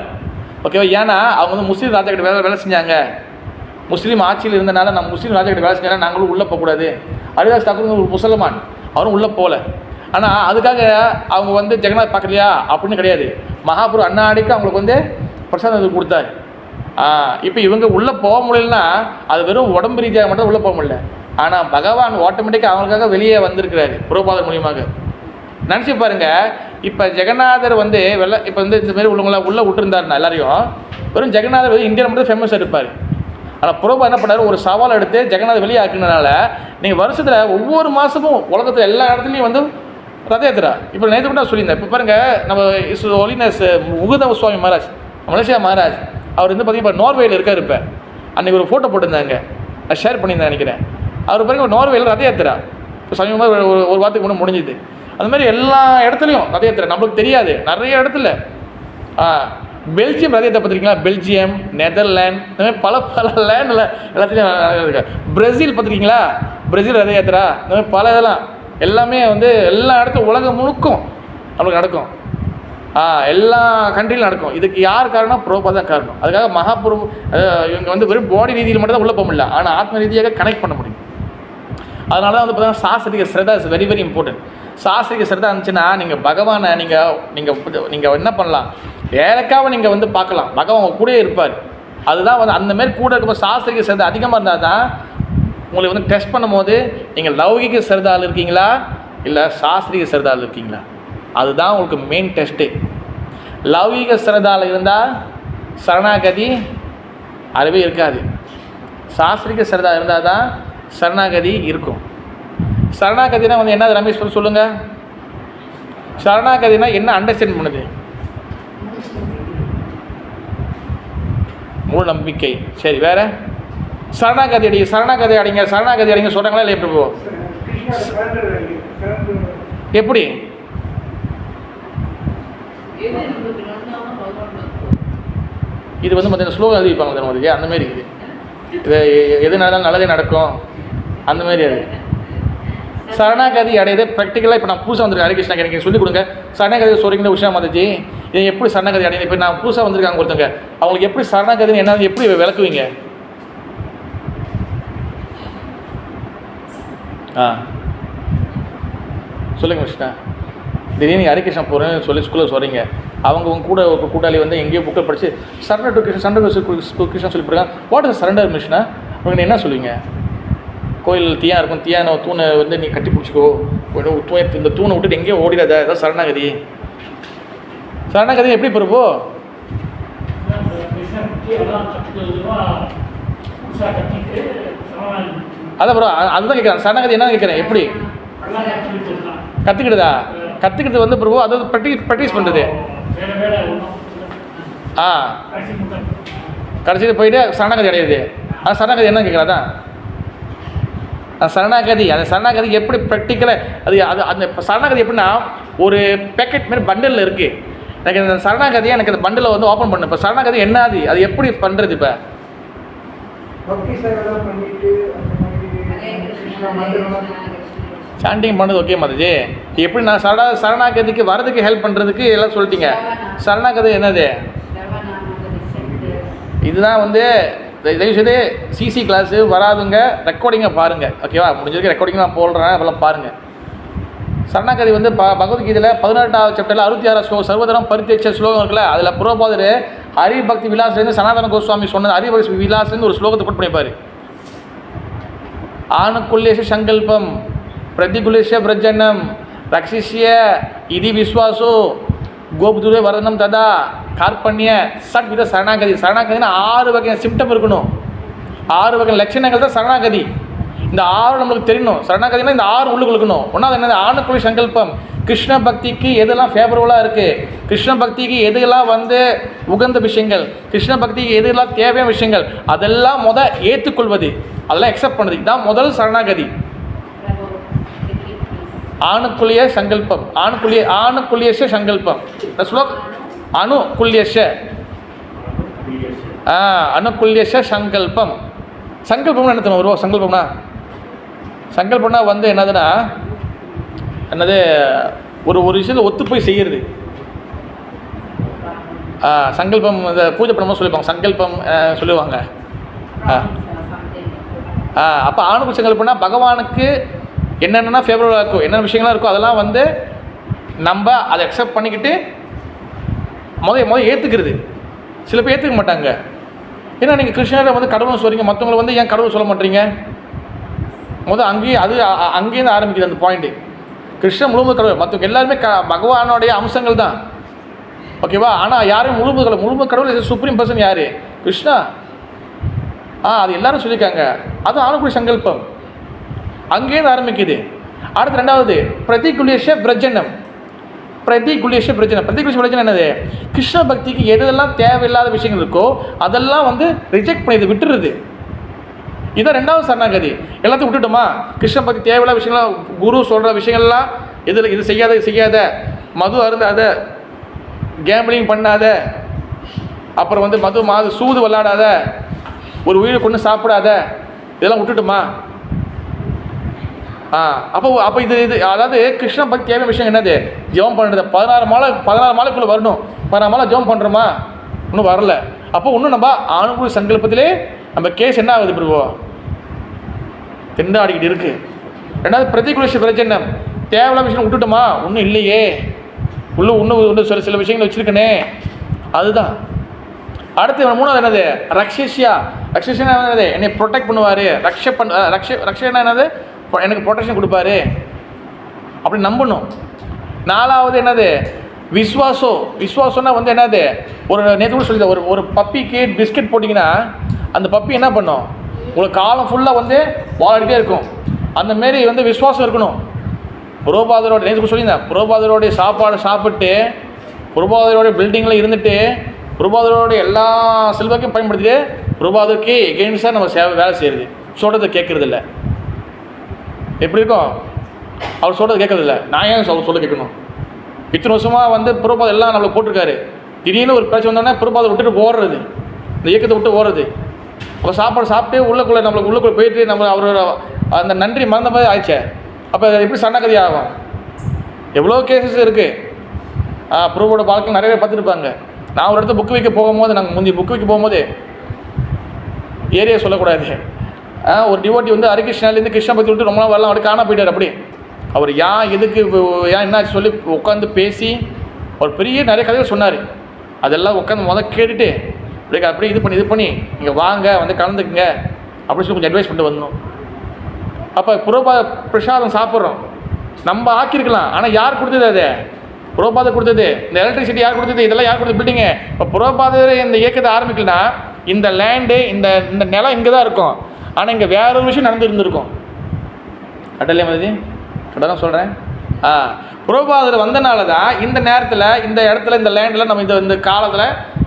A: ஓகேவா? ஏன்னா அவங்க வந்து முஸ்லீம் ராஜா கிட்ட வேலை செஞ்சாங்க. முஸ்லீம் ஆட்சியில் இருந்தனால நம்ம முஸ்லீம் ராஜா கிட்ட வேலை செஞ்சாலும் நாங்களும் உள்ளே போகக்கூடாது. ஹரிதாஸ் தாக்கூர் ஒரு முசல்மான், அவரும் உள்ளே போகல. ஆனால் அதுக்காக அவங்க வந்து ஜெகநாத் பார்க்கலையா அப்படின்னு கிடையாது. மகாபிரபு அன்னாடிக்கு அவங்களுக்கு வந்து பிரசாதம் கொடுத்தாரு. இப்போ இவங்க உள்ளே போக முடியலன்னா அது வெறும் உடம்பு ரீதியாக மட்டும் உள்ளே போக முடியல. ஆனால் பகவான் ஆட்டோமேட்டிக்காக அவங்களுக்காக வெளியே வந்திருக்கிறாரு புரோபாதர் மூலியமாக. நினச்சி பாருங்கள், இப்போ ஜெகநாதர் வந்து இப்போ வந்து இந்த மாதிரி உள்ளவங்கள உள்ளே விட்டுருந்தாருன்னா எல்லாரையும், வெறும் ஜெகநாதர் வந்து இந்தியாவில் மட்டும் ஃபேமஸாக இருப்பார். ஆனால் புரோபா என்ன பண்ணார், ஒரு சவால் எடுத்து ஜெகநாதர் வெளியே ஆக்குனதுனால நீங்கள் வருஷத்தில் ஒவ்வொரு மாதமும் உலகத்தில் எல்லா இடத்துலையும் வந்து ரத யாத்திரா. இப்போ நேற்று கூட நான் சொல்லியிருந்தேன். இப்போ பாருங்கள், நம்ம ஒலினஸ் முகுதவ சுவாமி மகாராஜ், மலேசியா மகாராஜ், அவர் வந்து பார்த்திங்கன்னா இப்போ நார்வேயில் இருக்கார். இப்போ அன்றைக்கி ஒரு ஃபோட்டோ போட்டிருந்தாங்க, நான் ஷேர் பண்ணியிருந்தேன் நினைக்கிறேன். அவர் பாருங்க நார்வேயில் ரத யாத்திரா இப்போ சமீபமாக ஒரு வாரத்துக்கு முன்னே முடிஞ்சுது. அது மாதிரி எல்லா இடத்துலையும் ரத யாத்திரை நம்மளுக்கு தெரியாது, நிறைய இடத்துல. பெல்ஜியம் ரத யாத்திரை பார்த்துருக்கீங்களா? பெல்ஜியம், நெதர்லாண்ட், இந்த மாதிரி பல லேண்டில் எல்லாத்துலேயும். பிரேசில் பார்த்துருக்கீங்களா? பிரேசில் ரத யாத்திரா, இந்த மாதிரி பல இதெல்லாம் எல்லாமே வந்து எல்லா இடத்துலையும் உலகம் முழுக்கும் நம்மளுக்கு நடக்கும். எல்லா கண்ட்ரிலும் நடக்கும். இதுக்கு யார் காரணம்? பிரபுபாதா தான் காரணம். அதுக்காக மகாபிரபு இவங்க வந்து வெறும் பாடி ரீதியில் மட்டும் தான் உள்ளே போக முடியல, ஆனால் ஆத்ம ரீதியாக கனெக்ட் பண்ண முடியும். அதனால தான் வந்து பார்த்தீங்கன்னா சாஸ்திரிக ஸ்ரதா இஸ் வெரி வெரி இம்பார்ட்டன்ட். சாஸ்திரிக ஸ்ரதா இருந்துச்சுன்னா நீங்கள் பகவானை நீங்கள் என்ன பண்ணலாம், வேலைக்காக நீங்கள் வந்து பார்க்கலாம், பகவான் கூடயே இருப்பார். அதுதான் வந்து அந்தமாரி கூட இருக்கும்போது சாஸ்திரிக ஸ்ரதா அதிகமாக இருந்தால் தான் உங்களை வந்து டெஸ்ட் பண்ணும்போது நீங்கள் லௌகிக ஸ்ரதாவில் இருக்கீங்களா இல்லை சாஸ்திரிக ஸ்ரதாவில் இருக்கீங்களா, அதுதான் உங்களுக்கு மெயின் டெஸ்ட்டு. லௌகிக ஸ்ரதாவில் இருந்தால் சரணாகதி அறவே இருக்காது. சாஸ்திரிக ஸ்ரதா இருந்தால் தான் சரணாகதி இருக்கும். சரணாகதினா வந்து என்ன ரமேஷ் சொல்லுங்கள்? சரணாகதினா என்ன அண்டர்ஸ்டாண்ட் பண்ணுது? முழு நம்பிக்கை. சரி, வேற சரணாகதி அடிங்க, சரணாகதி அடிங்க, சரணாகதி அடிங்க சொல்கிறாங்களா இல்லை? எப்படி போ எப்படி இது வந்து பார்த்தீங்கன்னா ஸ்லோகம் எழுதிப்பாங்க நமக்கு அந்தமாரி இருக்குது. இது எது நடந்தாலும் நல்லதே நடக்கும் அந்தமாரி. அது சரணாகதி அடையதே ப்ராக்டிக்கலாக. இப்போ நான் புதுசாக வந்திருக்கேன், ஹரிகிருஷ்ணா எனக்கு சொல்லிக் கொடுங்க. சரணாகதி சொல்கிறீங்களா உஷா மாதாஜி, இதை எப்படி சரணாகதி அடையுது? இப்போ நான் புதுசாக வந்திருக்காங்க ஒருத்தங்க, அவங்களுக்கு எப்படி சரணாகதின்னு என்ன எப்படி விளக்குவீங்க? சொல்லுங்கள் கிருஷ்ணா. திடீர்னு ஹரிகிருஷ்ணா போகிறேன்னு சொல்லி ஸ்கூலில் சொல்கிறீங்க, அவங்க உங்க கூட ஒரு கூட்டாளி வந்து எங்கேயோ புக்கை படித்து surrender to Krishna, surrender to Krishna சொல்லி போடுறாங்க. வாட் இஸ் சரண்டர் மிஷனா? அவங்க என்ன சொல்லுவீங்க? கோயில் தீயா இருக்கும், தீயான தூணை வந்து நீ கட்டி பிடிச்சிக்கோ, இந்த தூணை விட்டுட்டு எங்கேயும் ஓடிடாத, அதான் சரணாகதி. சரணாகதி எப்படி பிரபு? அதான் ப்ரோ, அதுதான் கேட்குறேன். சரணாகதி என்ன கேட்குறேன்? எப்படி கற்றுக்கிடுதா? கற்றுக்கிட்டு வந்து பிரபு அதாவது ப்ராக்டிஸ் பண்ணுறது. கடைசியில் போயிட்டு சரணாகதி அடையுது. அது சரணாகதி என்ன கேட்குறாதான் சரணாகதி. அந்த சரணாகதி எப்படி ப்ராக்டிக்கலாக அது அது அந்த சரணாகதி எப்படின்னா ஒரு பேக்கெட் மாரி பண்டலில் இருக்குது. எனக்கு இந்த சரணாகதியை எனக்கு அந்த பண்டலை வந்து ஓப்பன் பண்ணு. இப்போ சரணாகதி என்ன அது எப்படி பண்ணுறது? இப்போ சாண்டிங் பண்ணது ஓகே மாதாஜி. எப்படி நான் சரணாகதிக்கு வரதுக்கு ஹெல்ப் பண்ணுறதுக்கு எல்லாம் சொல்லிட்டீங்க. சரணாகதி என்னது? இதுதான் வந்து தயவுசெய்து சிசி கிளாஸு வராதுங்க, ரெக்கார்டிங்கை பாருங்கள், ஓகேவா? முடிஞ்சதுக்கு ரெக்கார்டிங் நான் போடுறேன், அதெல்லாம் பாருங்கள். சரணாகதி வந்து பகவத்கீதையில் 18வது சாப்டரில் 66 ஸ்லோகம் சர்வதரம் பரித்தேட்ச ஸ்லோகம் இருக்குல்ல, அதில் புரோபாதர் ஹரிபக்தி விலாஸ்லேருந்து சனாதன கோஸ்வாமி சொன்னது ஹரிபக்தி விலாஸ்லேருந்து ஒரு ஸ்லோகத்தை கொட் பண்ணிப்பார். ஆணுக்குல்லேஷ சங்கல்பம் பிரதிகுலேஷ பிரஜனம் ரக்ஷிஷ்ய இதி விஸ்வாசோ கோபுதுரே வரதனம் ததா கார்பண்ய சட் வித சரணாகதி. சரணாகதினா 6 வகையான சிம்டம் இருக்கணும், 6 வகை லட்சணங்கள் தான் சரணாகதி. இந்த 6 நம்மளுக்கு தெரியணும். சரணாகதினா இந்த 6 உள்ளுக்கு இருக்கணும். ஒன்றாவது என்னது? ஆணுக்குள்ள சங்கல்பம். கிருஷ்ண பக்திக்கு எதெல்லாம் ஃபேவரபுளாக இருக்குது, கிருஷ்ண பக்திக்கு எதெல்லாம் வந்து உகந்த விஷயங்கள், கிருஷ்ண பக்திக்கு எதெல்லாம் தேவையான விஷயங்கள், அதெல்லாம் ஏற்றுக்கொள்வது, அதெல்லாம் அக்செப்ட் பண்ணுறது, இதுதான் முதல் சரணாகதி. ஆணுக்குள்ளிய சங்கல்பம், ஆணுக்குள்ளியஷ சங்கல்பம். ஸ்லோக் அணுக்குள்ளியஷ அணுக்குள்ளியஷ சங்கல்பம். சங்கல்பம்னா என்ன தெரியும் வருவோம்? சங்கல்பம்னா வந்து என்னதுன்னா என்னது ஒரு விஷயத்தை ஒத்து போய் செய்கிறது. சங்கல்பம் இந்த பூஜை பண்ணும்போது சொல்லிப்பாங்க, சங்கல்பம் சொல்லுவாங்க. அப்போ ஆணுக்கு சங்கல்பம்னா பகவானுக்கு என்னென்னா ஃபேவரபுளாக இருக்கோ, என்னென்ன விஷயங்கள்லாம் இருக்கோ அதெல்லாம் வந்து நம்ம அதை அக்செப்ட் பண்ணிக்கிட்டு முதல் ஏற்றுக்கிறது. சில பேர் ஏற்றுக்க மாட்டாங்க. ஏன்னா நீங்கள் கிருஷ்ணரை வந்து கடவுள்னு சொல்கிறீங்க, மற்றவங்களை வந்து ஏன் கடவுள் சொல்ல மாட்டீங்க? அங்கேருந்து ஆரம்பிக்குது அந்த பாயிண்ட்டு. கிருஷ்ணன் முழுமுதல் கடவுள், மற்றவங்க எல்லாருமே பகவானுடைய அம்சங்கள் தான், ஓகேவா? ஆனால் யாரும் முழுமுதல் கடவுள் சுப்ரீம் பர்சன் யார்? கிருஷ்ணா. அது எல்லாரும் சொல்லியிருக்காங்க. அது ஆணுக்குடி சங்கல்பம், அங்கேருந்து ஆரம்பிக்குது. அடுத்து 2வது பிரதிகுலேஷ பிரஜனம். பிரதிகுலேஷ பிரஜனம் என்னது? கிருஷ்ண பக்திக்கு எதெல்லாம் தேவையில்லாத விஷயங்கள் இருக்கோ அதெல்லாம் வந்து ரிஜெக்ட் பண்ணி விட்டுருது. இதான் 2வது சரணாகதி. எல்லாத்தையும் விட்டுட்டோமா? கிருஷ்ண பக்தி தேவையில்லாத விஷயங்கள்லாம், குரு சொல்கிற விஷயங்கள்லாம் இது செய்யாத, மது அருந்தாத, கேம்பிளிங் பண்ணாத, அப்புறம் வந்து மாது சூது விளாடாத, ஒரு உயிரை கொண்டு சாப்பிடாத, இதெல்லாம் விட்டுட்டோமா? அப்போ இது அதாவது கிருஷ்ணன் பற்றி தேவையான விஷயம் என்னது? ஜெபம் பண்ணுறது. 14 மாலைக்குள்ளே வரணும். 16 மாலை ஜெபம் பண்ணுறோமா? இன்னும் வரல. அப்போ இன்னும் நம்ம ஆணுகுரு சங்கல்பத்திலே நம்ம கேஸ் என்ன ஆகுது பிரபு? திண்டாடிக்கிட்டு இருக்கு. ரெண்டாவது பிரதிகுலேஷ பிரச்சனம். தேவையான விஷயம் விட்டுட்டோமா? ஒன்றும் இல்லையே, இன்னும் சில விஷயங்கள் வச்சுருக்கனே, அதுதான். அடுத்து 3வது என்னது? ரக்ஷியா என்னது? என்னை ப்ரொடெக்ட் பண்ணுவார். ரக்ஷனா என்னது? எனக்கு ப்ரொடெக்ஷன் கொடுப்பாரு அப்படி நம்பணும். 4வது என்னது? விஸ்வாசம்னா வந்து என்னது? நேற்று கூட சொல்லி ஒரு பப்பிக்கு பிஸ்கட் போட்டிங்கன்னா அந்த பப்பி என்ன பண்ணும்? உங்களுக்கு காலம் ஃபுல்லாக வந்து வாடிட்டே இருக்கும். அந்தமாரி வந்து விஸ்வாசம் இருக்கணும். புரோபாதரோட நேற்று சொல்லியிருந்தேன், புரோபாதரோடைய சாப்பாடு சாப்பிட்டு புரோபாதரோடைய பில்டிங்கில் இருந்துட்டு புரோபாதரோட எல்லா செல்வாக்கையும் பயன்படுத்திட்டு புரோபாதருக்கு எகெயின்ஸ்டாக நம்ம வேலை செய்யுது. சொல்கிறத கேட்குறதில்ல. எப்படி இருக்கும்? அவர் சொல்கிறத கேட்கறதில்ல. நான் ஏன் அவர் சொல்ல கேட்கணும்? இத்தனை வருஷமாக வந்து புரோபாதம் எல்லாம் நம்மளை போட்டிருக்காரு. திடீர்னு ஒரு பிரச்சனை வந்தோடனே புரோபாதம் விட்டுட்டு ஓடுறது, இந்த இயக்கத்தை விட்டு ஓடுறது. அப்போ சாப்பாடு சாப்பிட்டு உள்ளுக்குள்ளே போயிட்டு நம்ம அவரோட அந்த நன்றி மறந்த மாதிரி ஆயிடுச்சே. அப்போ எப்படி சண்டக்கதி ஆகும்? எவ்வளோ கேசஸ் இருக்குது. புரோவோட வாழ்க்கையில் நிறைய பேர் பார்த்துருப்பாங்க. நான் ஒரு இடத்துல புக்கு வைக்க போகும்போது, நாங்கள் முந்தைய புக்கு வைக்க போகும்போது ஏரியா சொல்லக்கூடாது, ஒரு டிவோட்டி வந்து ஹரிகிருஷ்ணாலேருந்து கிருஷ்ணா பற்றி விட்டு ரொம்ப நாள் வரலாம், அப்படி காணா போயிட்டார். அப்படி அவர் எதுக்கு என்னாச்சு சொல்லி உட்காந்து பேசி ஒரு பெரிய நிறைய கதைகள் சொன்னார். அதெல்லாம் உட்காந்து கேட்டுட்டு அப்படி இது பண்ணி இங்கே வாங்க வந்து கலந்துக்குங்க அப்படின்னு சொல்லி கொஞ்சம் அட்வைஸ் பண்ணிட்டு வந்தோம். அப்போ புரோபாத பிரசாதம் சாப்பிட்றோம். நம்ம ஆக்கியிருக்கலாம், ஆனால் யார் கொடுத்தது? அது புரோபாதை கொடுத்தது. இந்த எலக்ட்ரிசிட்டி யார் கொடுத்தது? இதெல்லாம் யார் கொடுத்தது? பில்டிங்கு. இப்போ புரோபாதர் இந்த இயக்கத்தை ஆரம்பிக்கலன்னா இந்த லேண்டு இந்த நிலம் இங்கே தான் இருக்கும். ஆனால் இங்கே வேற ஒரு விஷயம் நடந்து இருந்திருக்கும். அட்டலையா மதி? கரெக்டாக தான் சொல்கிறேன். புரோபாதர் வந்தனால தான் இந்த நேரத்தில் இந்த இடத்துல இந்த லேண்டில் நம்ம இந்த காலத்தில்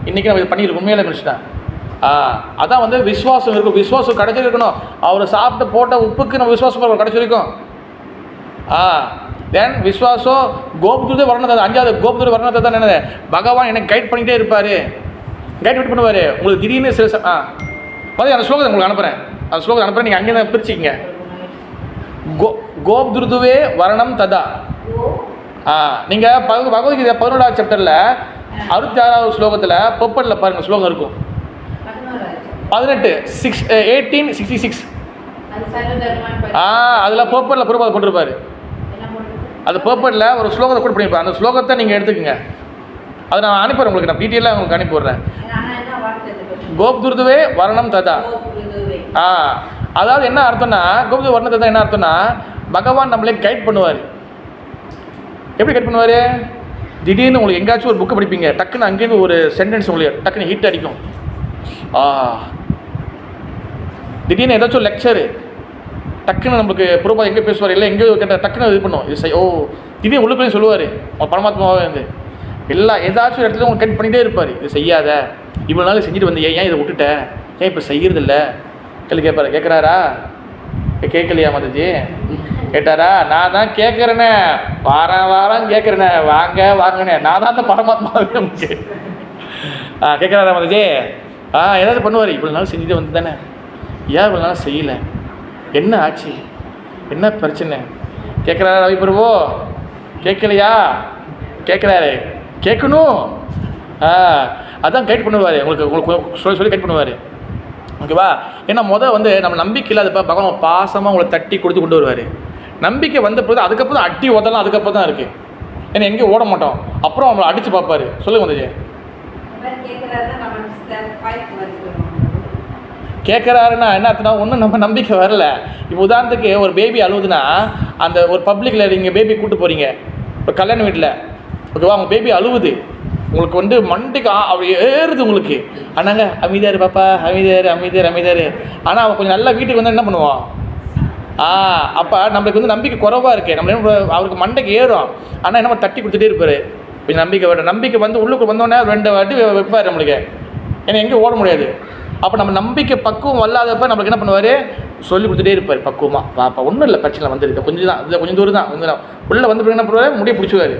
A: இன்றைக்கி நம்ம இது பண்ணியிருக்கோம். உண்மையிலே முடிச்சுட்டேன். அதான் வந்து விஸ்வாசம் இருக்கும். விஸ்வாசம் கிடச்சிருக்கணும். அவர் சாப்பிட்டு போட்ட உப்புக்கு நம்ம விஸ்வாசம் கிடச்சிருக்கோம். தென் விஸ்வாசம் கோபுதூதே வர்ணத்தை, 5வது கோபுதூத வர்ணத்தை தான் என்னது? பகவான் எனக்கு கைட் பண்ணிகிட்டே இருப்பார். கைட் பண்ணுவார். உங்களுக்கு திடீர்னு சில அந்த ஸ்லோகத்தை உங்களுக்கு அனுப்புகிறேன். அந்த ஸ்லோகத்தை அனுப்புகிறேன். நீங்கள் அங்கே பிரிச்சுக்கிங்க. கோப்துருதுவே வர்ணம் ததா. நீங்கள் பகவத்கீதை 11வது சாப்டரில் 66வது ஸ்லோகத்தில் பொப்பட்டில் பாருங்கள், ஸ்லோகம் இருக்கும். 1866. அதில் பொப்பட்டில் புரோபாதம் போட்டிருப்பார். அது பேப்பரில் ஒரு ஸ்லோகத்தை கூட பண்ணியிருப்பேன். அந்த ஸ்லோகத்தை நீங்கள் எடுத்துக்கோங்க. அதை நான் அனுப்புகிறேன் உங்களுக்கு. நான் டீட்டெயிலாக உங்களுக்கு அனுப்பி விட்றேன். கோப்துருதுவே வர்ணம் ததா. அதாவது என்ன அர்த்தம்னா, கோப்துருது வர்ணம் ததா என்ன அர்த்தம்னா, பகவான் நம்மளே கைட் பண்ணுவார். எப்படி கைட் பண்ணுவார்? திடீர்னு உங்களுக்கு எங்கேயாச்சும் ஒரு புக்கு படிப்பீங்க, டக்குன்னு அங்கேருந்து ஒரு சென்டென்ஸ் உங்களுக்கு டக்குன்னு ஹிட் அடிக்கும். திடீர்னு ஏதாச்சும் ஒரு லெக்சரு டக்குன்னு நம்மளுக்கு புரோபாதம் எங்கே பேசுவார், இல்லை எங்கேயோ கேட்டால் டக்குன்னு இது பண்ணும். இது திடீர்னு உள்ளுக்குள்ளேயும் சொல்லுவார். பரமாத்மாவே வந்து ஏதாச்சும் இடத்துல உங்களுக்கு கைட் பண்ணிகிட்டே இருப்பார். இது செய்யாத, இவ்வளோ நாள் செஞ்சுட்டு வந்து ஏன் இதை விட்டுட்ட, ஏன் இப்போ செய்யறதில்ல கேட்பார். கேட்குறாரா? கேட்கலையா மாதாஜி? கேட்டாரா? நான் தான் கேட்குறேனே, வாரம் கேட்குறேனே, வாங்கண்ணே, நான் தான் அந்த பரமாத்மாவே நமக்கு. கேட்குறாரா மாதாஜி? ஏதாவது பண்ணுவார். இவ்வளோ நாள் செஞ்சுட்டு வந்து தானே, ஏன் இவ்வளோ நாள் செய்யலை, என்ன ஆச்சு, என்ன பிரச்சனை கேட்குறாரா ரவி பிரபு? கேட்கலையா? கேட்குறாரு. கேட்கணும். அதான் கைட் பண்ணுவார். உங்களுக்கு சொல்லி கைட் பண்ணுவார். ஓகேவா? ஏன்னா வந்து நம்ம நம்பிக்கை இல்லாதப்ப பகவான் பாசமாக உங்களை தட்டி கொடுத்து கொண்டு வருவார். நம்பிக்கை வந்த பிறகு அதுக்கப்புறம் தான் அடி உதலாம். அதுக்கப்புறம் தான் இருக்குது. ஏன்னா எங்கேயும் ஓட மாட்டோம். அப்புறம் அவங்களை அடித்து பார்ப்பார். சொல்லுங்க வந்துச்சு. கேட்குறாருன்னா என்ன அர்த்தம்னா, ஒன்றும் நம்ம நம்பிக்கை வரல. இப்போ உதாரணத்துக்கு ஒரு பேபி அழுகுதுன்னா, அந்த ஒரு பப்ளிக்கில் நீங்கள் பேபி கூப்பிட்டு போகிறீங்க, ஒரு கல்யாண வீட்டில், ஓகேவா? அவங்க பேபி அழுவுது, உங்களுக்கு வந்து மண்டைக்கு அப்படி ஏறுது உங்களுக்கு. ஆனாங்க அமைதியாரு பாப்பா, அமைதியாரு. ஆனால் அவன் கொஞ்சம் நல்லா வீட்டுக்கு வந்து என்ன பண்ணுவான்? அப்போ நம்மளுக்கு வந்து நம்பிக்கை குறைவாக இருக்குது. நம்ம என்ன அவருக்கு மண்டைக்கு ஏறும். ஆனால் என்ன தட்டி கொடுத்துட்டே இருப்பார். கொஞ்சம் நம்பிக்கை வந்து உள்ளுக்கு வந்தோடனே 2 வாட்டி வைப்பார் நம்மளுக்கு. ஏன்னா எங்கேயும் ஓட முடியாது. அப்போ நம்ம நம்பிக்கை பக்குவம் வல்லாதப்ப நம்மளுக்கு என்ன பண்ணுவார்? சொல்லி கொடுத்துட்டே இருப்பார் பக்குவமாக. பாப்பா ஒன்றும் இல்லை, பிரச்சனை வந்துருக்கு, கொஞ்சம் தான், இதில் கொஞ்சம் தூரம் தான், உள்ளே வந்து என்ன பண்ணுவார்? முடிய பிடிச்சுவார்,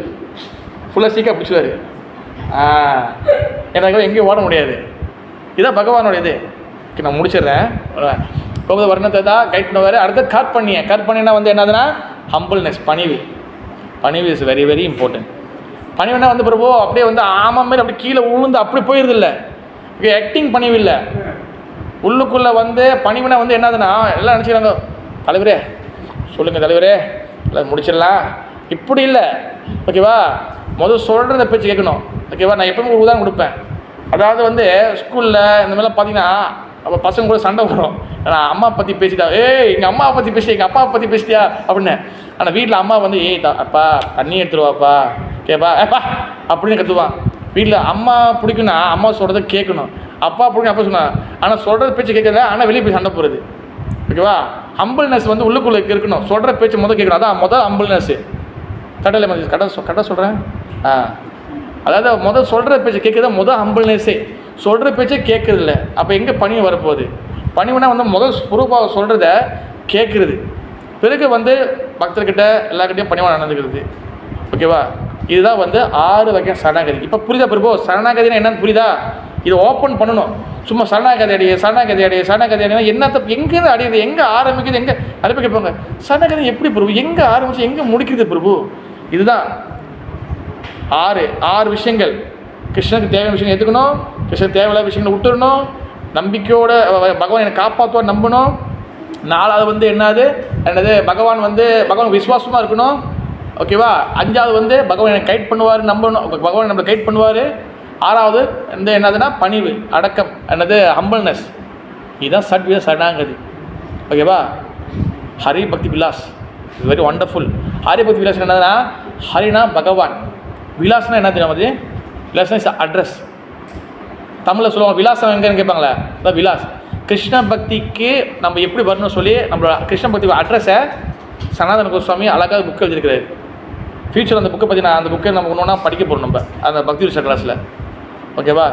A: ஃபுல்லாக சீக்காக பிடிச்சுவார். எனக்கு எங்கேயும் ஓட முடியாது. இதுதான் பகவானோட இது. நான் முடிச்சிடுறேன். கோபத வர்ணத்தை தான் கைட் பண்ணுவார். அடுத்து கற்பண்ணினா வந்து என்னதுன்னா ஹம்பிள்னஸ், பணிவு இஸ் வெரி வெரி இம்பார்ட்டன்ட். பணிவுனா வந்து பிரபு அப்படியே வந்து ஆமாம் மாரி அப்படி கீழே விழுந்து அப்படி போயிடுது இல்லை, ஆக்டிங் பணிவு இல்லை. உள்ளுக்குள்ளே வந்து பணிவுனா வந்து என்னதுன்னா எல்லாம் நினச்சிக்கிறாங்க, தலைவரே சொல்லுங்கள் தலைவரே எல்லாம் முடிச்சிடலாம், இப்படி இல்லை. ஓகேவா, முதல் சொல்கிறத பேச்சு கேட்கணும். ஓகேவா, நான் எப்பவுமே ஒரு உதாரணம் கொடுப்பேன். அதாவது வந்து ஸ்கூலில் இந்த மாதிரிலாம் பார்த்தீங்கன்னா அப்போ பசங்க கூட சண்டை வரும். ஆனால் அம்மா பற்றி பேசிட்டா, எங்கள் அம்மாவை பற்றி பேசியா, எங்கள் அப்பாவை பற்றி பேசிட்டியா அப்படின்னு. ஆனால் வீட்டில் அம்மா வந்து அப்பா தண்ணி எடுத்துருவாப்பா, கேப்பா ஏப்பா அப்படின்னு கற்றுவான். வீட்டில் அம்மா பிடிக்குன்னா அம்மா சொல்கிறத கேட்கணும், அப்பா பிடிக்கும் அப்பா சொன்னா. ஆனால் சொல்கிற பேச்சு கேட்கல, ஆனால் வெளியே போய் சண்டை போகிறது. ஓகேவா, ஹம்பிள்னஸ் வந்து உள்ளுக்குள்ளே இருக்கணும். சொல்கிற பேச்சு முதல் கேட்கணும், அதான் முதல் ஹம்பிள்னஸ்ஸு. கடை சொல்கிறேன். அதாவது முதல் சொல்கிற பேச்சு கேட்குறத முதல் ஹம்பிள்னஸ்ஸே. சொல்கிற பேச்சே கேட்குறது இல்லை, அப்போ எங்கே பணிவு வரப்போகுது? பணிவுனா வந்து முதல் ஸ்வரூபாவை சொல்கிறத கேட்குறது, பிறகு வந்து பக்தர்கிட்ட எல்லாருக்கிட்டையும் பணிவாக நடந்துக்கிறது. ஓகேவா, இதுதான் வந்து 6 வகையான சரணாகதி. இப்போ புரியுதா பிரபு? சரணாகதினா என்னன்னு புரியுதா? இதை ஓப்பன் பண்ணணும். சும்மா சரணாகதி அடையா என்னத்தை எங்கேருந்து அடையுது, எங்கே ஆரம்பிக்குது, எங்கே அனுப்பி கேட்பாங்க. சரணாகதி எப்படி பிரபு, எங்கே ஆரம்பிச்சு எங்கே முடிக்குது பிரபு? இதுதான் 6 விஷயங்கள். கிருஷ்ணனுக்கு தேவையான விஷயங்கள் எடுத்துக்கணும், கிருஷ்ணனுக்கு தேவையில்லாத விஷயங்களை விட்டுடணும், நம்பிக்கையோட பகவான் என்னை காப்பாற்றுவார் நம்பணும். 4வது வந்து என்னது பகவான் விசுவாசமாக இருக்கணும். ஓகேவா, 5வது வந்து பகவான் என்னை கைட் பண்ணுவார் நம்பணும், பகவான் நம்மளை கைட் பண்ணுவார். 6வது வந்து என்னதுன்னா பணிவு, அடக்கம், ஹம்பிள்னஸ். இதுதான் சட்வித சரணாகதி. ஓகேவா, ஹரி பக்தி Vilas is very wonderful. Hari பக்தி விலாஸ் என்னதுன்னா, ஹரினா பகவான், விலாஸ்னா என்ன தெரியும்? அது விலாஸ்னா இஸ் அட்ரஸ். தமிழில் சொல்லுவாங்க விலாசம் எங்கன்னு கேட்பாங்களே, அதான் விலாஸ். கிருஷ்ண பக்திக்கு நம்ம எப்படி வரணும்னு சொல்லி நம்மளோட கிருஷ்ண பக்தி அட்ரஸை சனாதன கோஸ்வாமி அழகாக புக்கு எழுதியிருக்கிறாரு. ஃபியூச்சர் அந்த புக்கை பற்றி நான் அந்த புக்கை நம்ம ஒன்று படிக்க போகிறோம் நம்ம அந்த பக்தி விஷய கிளாஸில். ஓகேவா,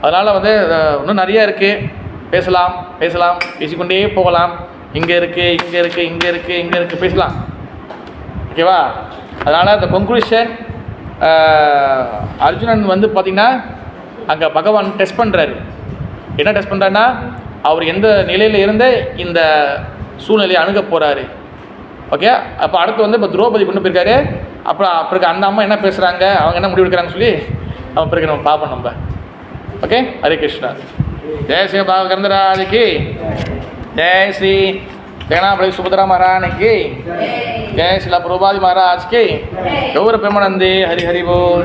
A: அதனால் வந்து இன்னும் நிறையா இருக்குது, பேசலாம், பேசிக்கொண்டே போகலாம். இங்கே இருக்குது பேசலாம். ஓகேவா, அதனால் இந்த கன்க்ளூஷன், அர்ஜுனன் வந்து பார்த்திங்கன்னா அங்கே பகவான் டெஸ்ட் பண்ணுறாரு. என்ன டெஸ்ட் பண்ணுறாருன்னா, அவர் எந்த நிலையில் இருந்து இந்த சூழ்நிலையை அணுக போகிறாரு. ஓகே, அப்போ அடுத்து வந்து இப்போ திரௌபதி கொண்டு போயிருக்காரு. அப்புறம் அந்த அம்மா என்ன பேசுகிறாங்க, அவங்க என்ன முடிவு எடுக்கிறாங்கன்னு சொல்லி அவன் பிறகு நம்ம பார்ப்போம் நம்ம. ஓகே, ஹரே கிருஷ்ணா. ஜெய் ஸ்ரீ பாகவந்தராஜுக்கு, ஜெய் ஸ்ரீ ஜெகநாபதி சுபத்ரா महाराज की, जय श्रीला प्रभुपाद महाराज की, गौर प्रेमानंदे, हरि हरि बोल.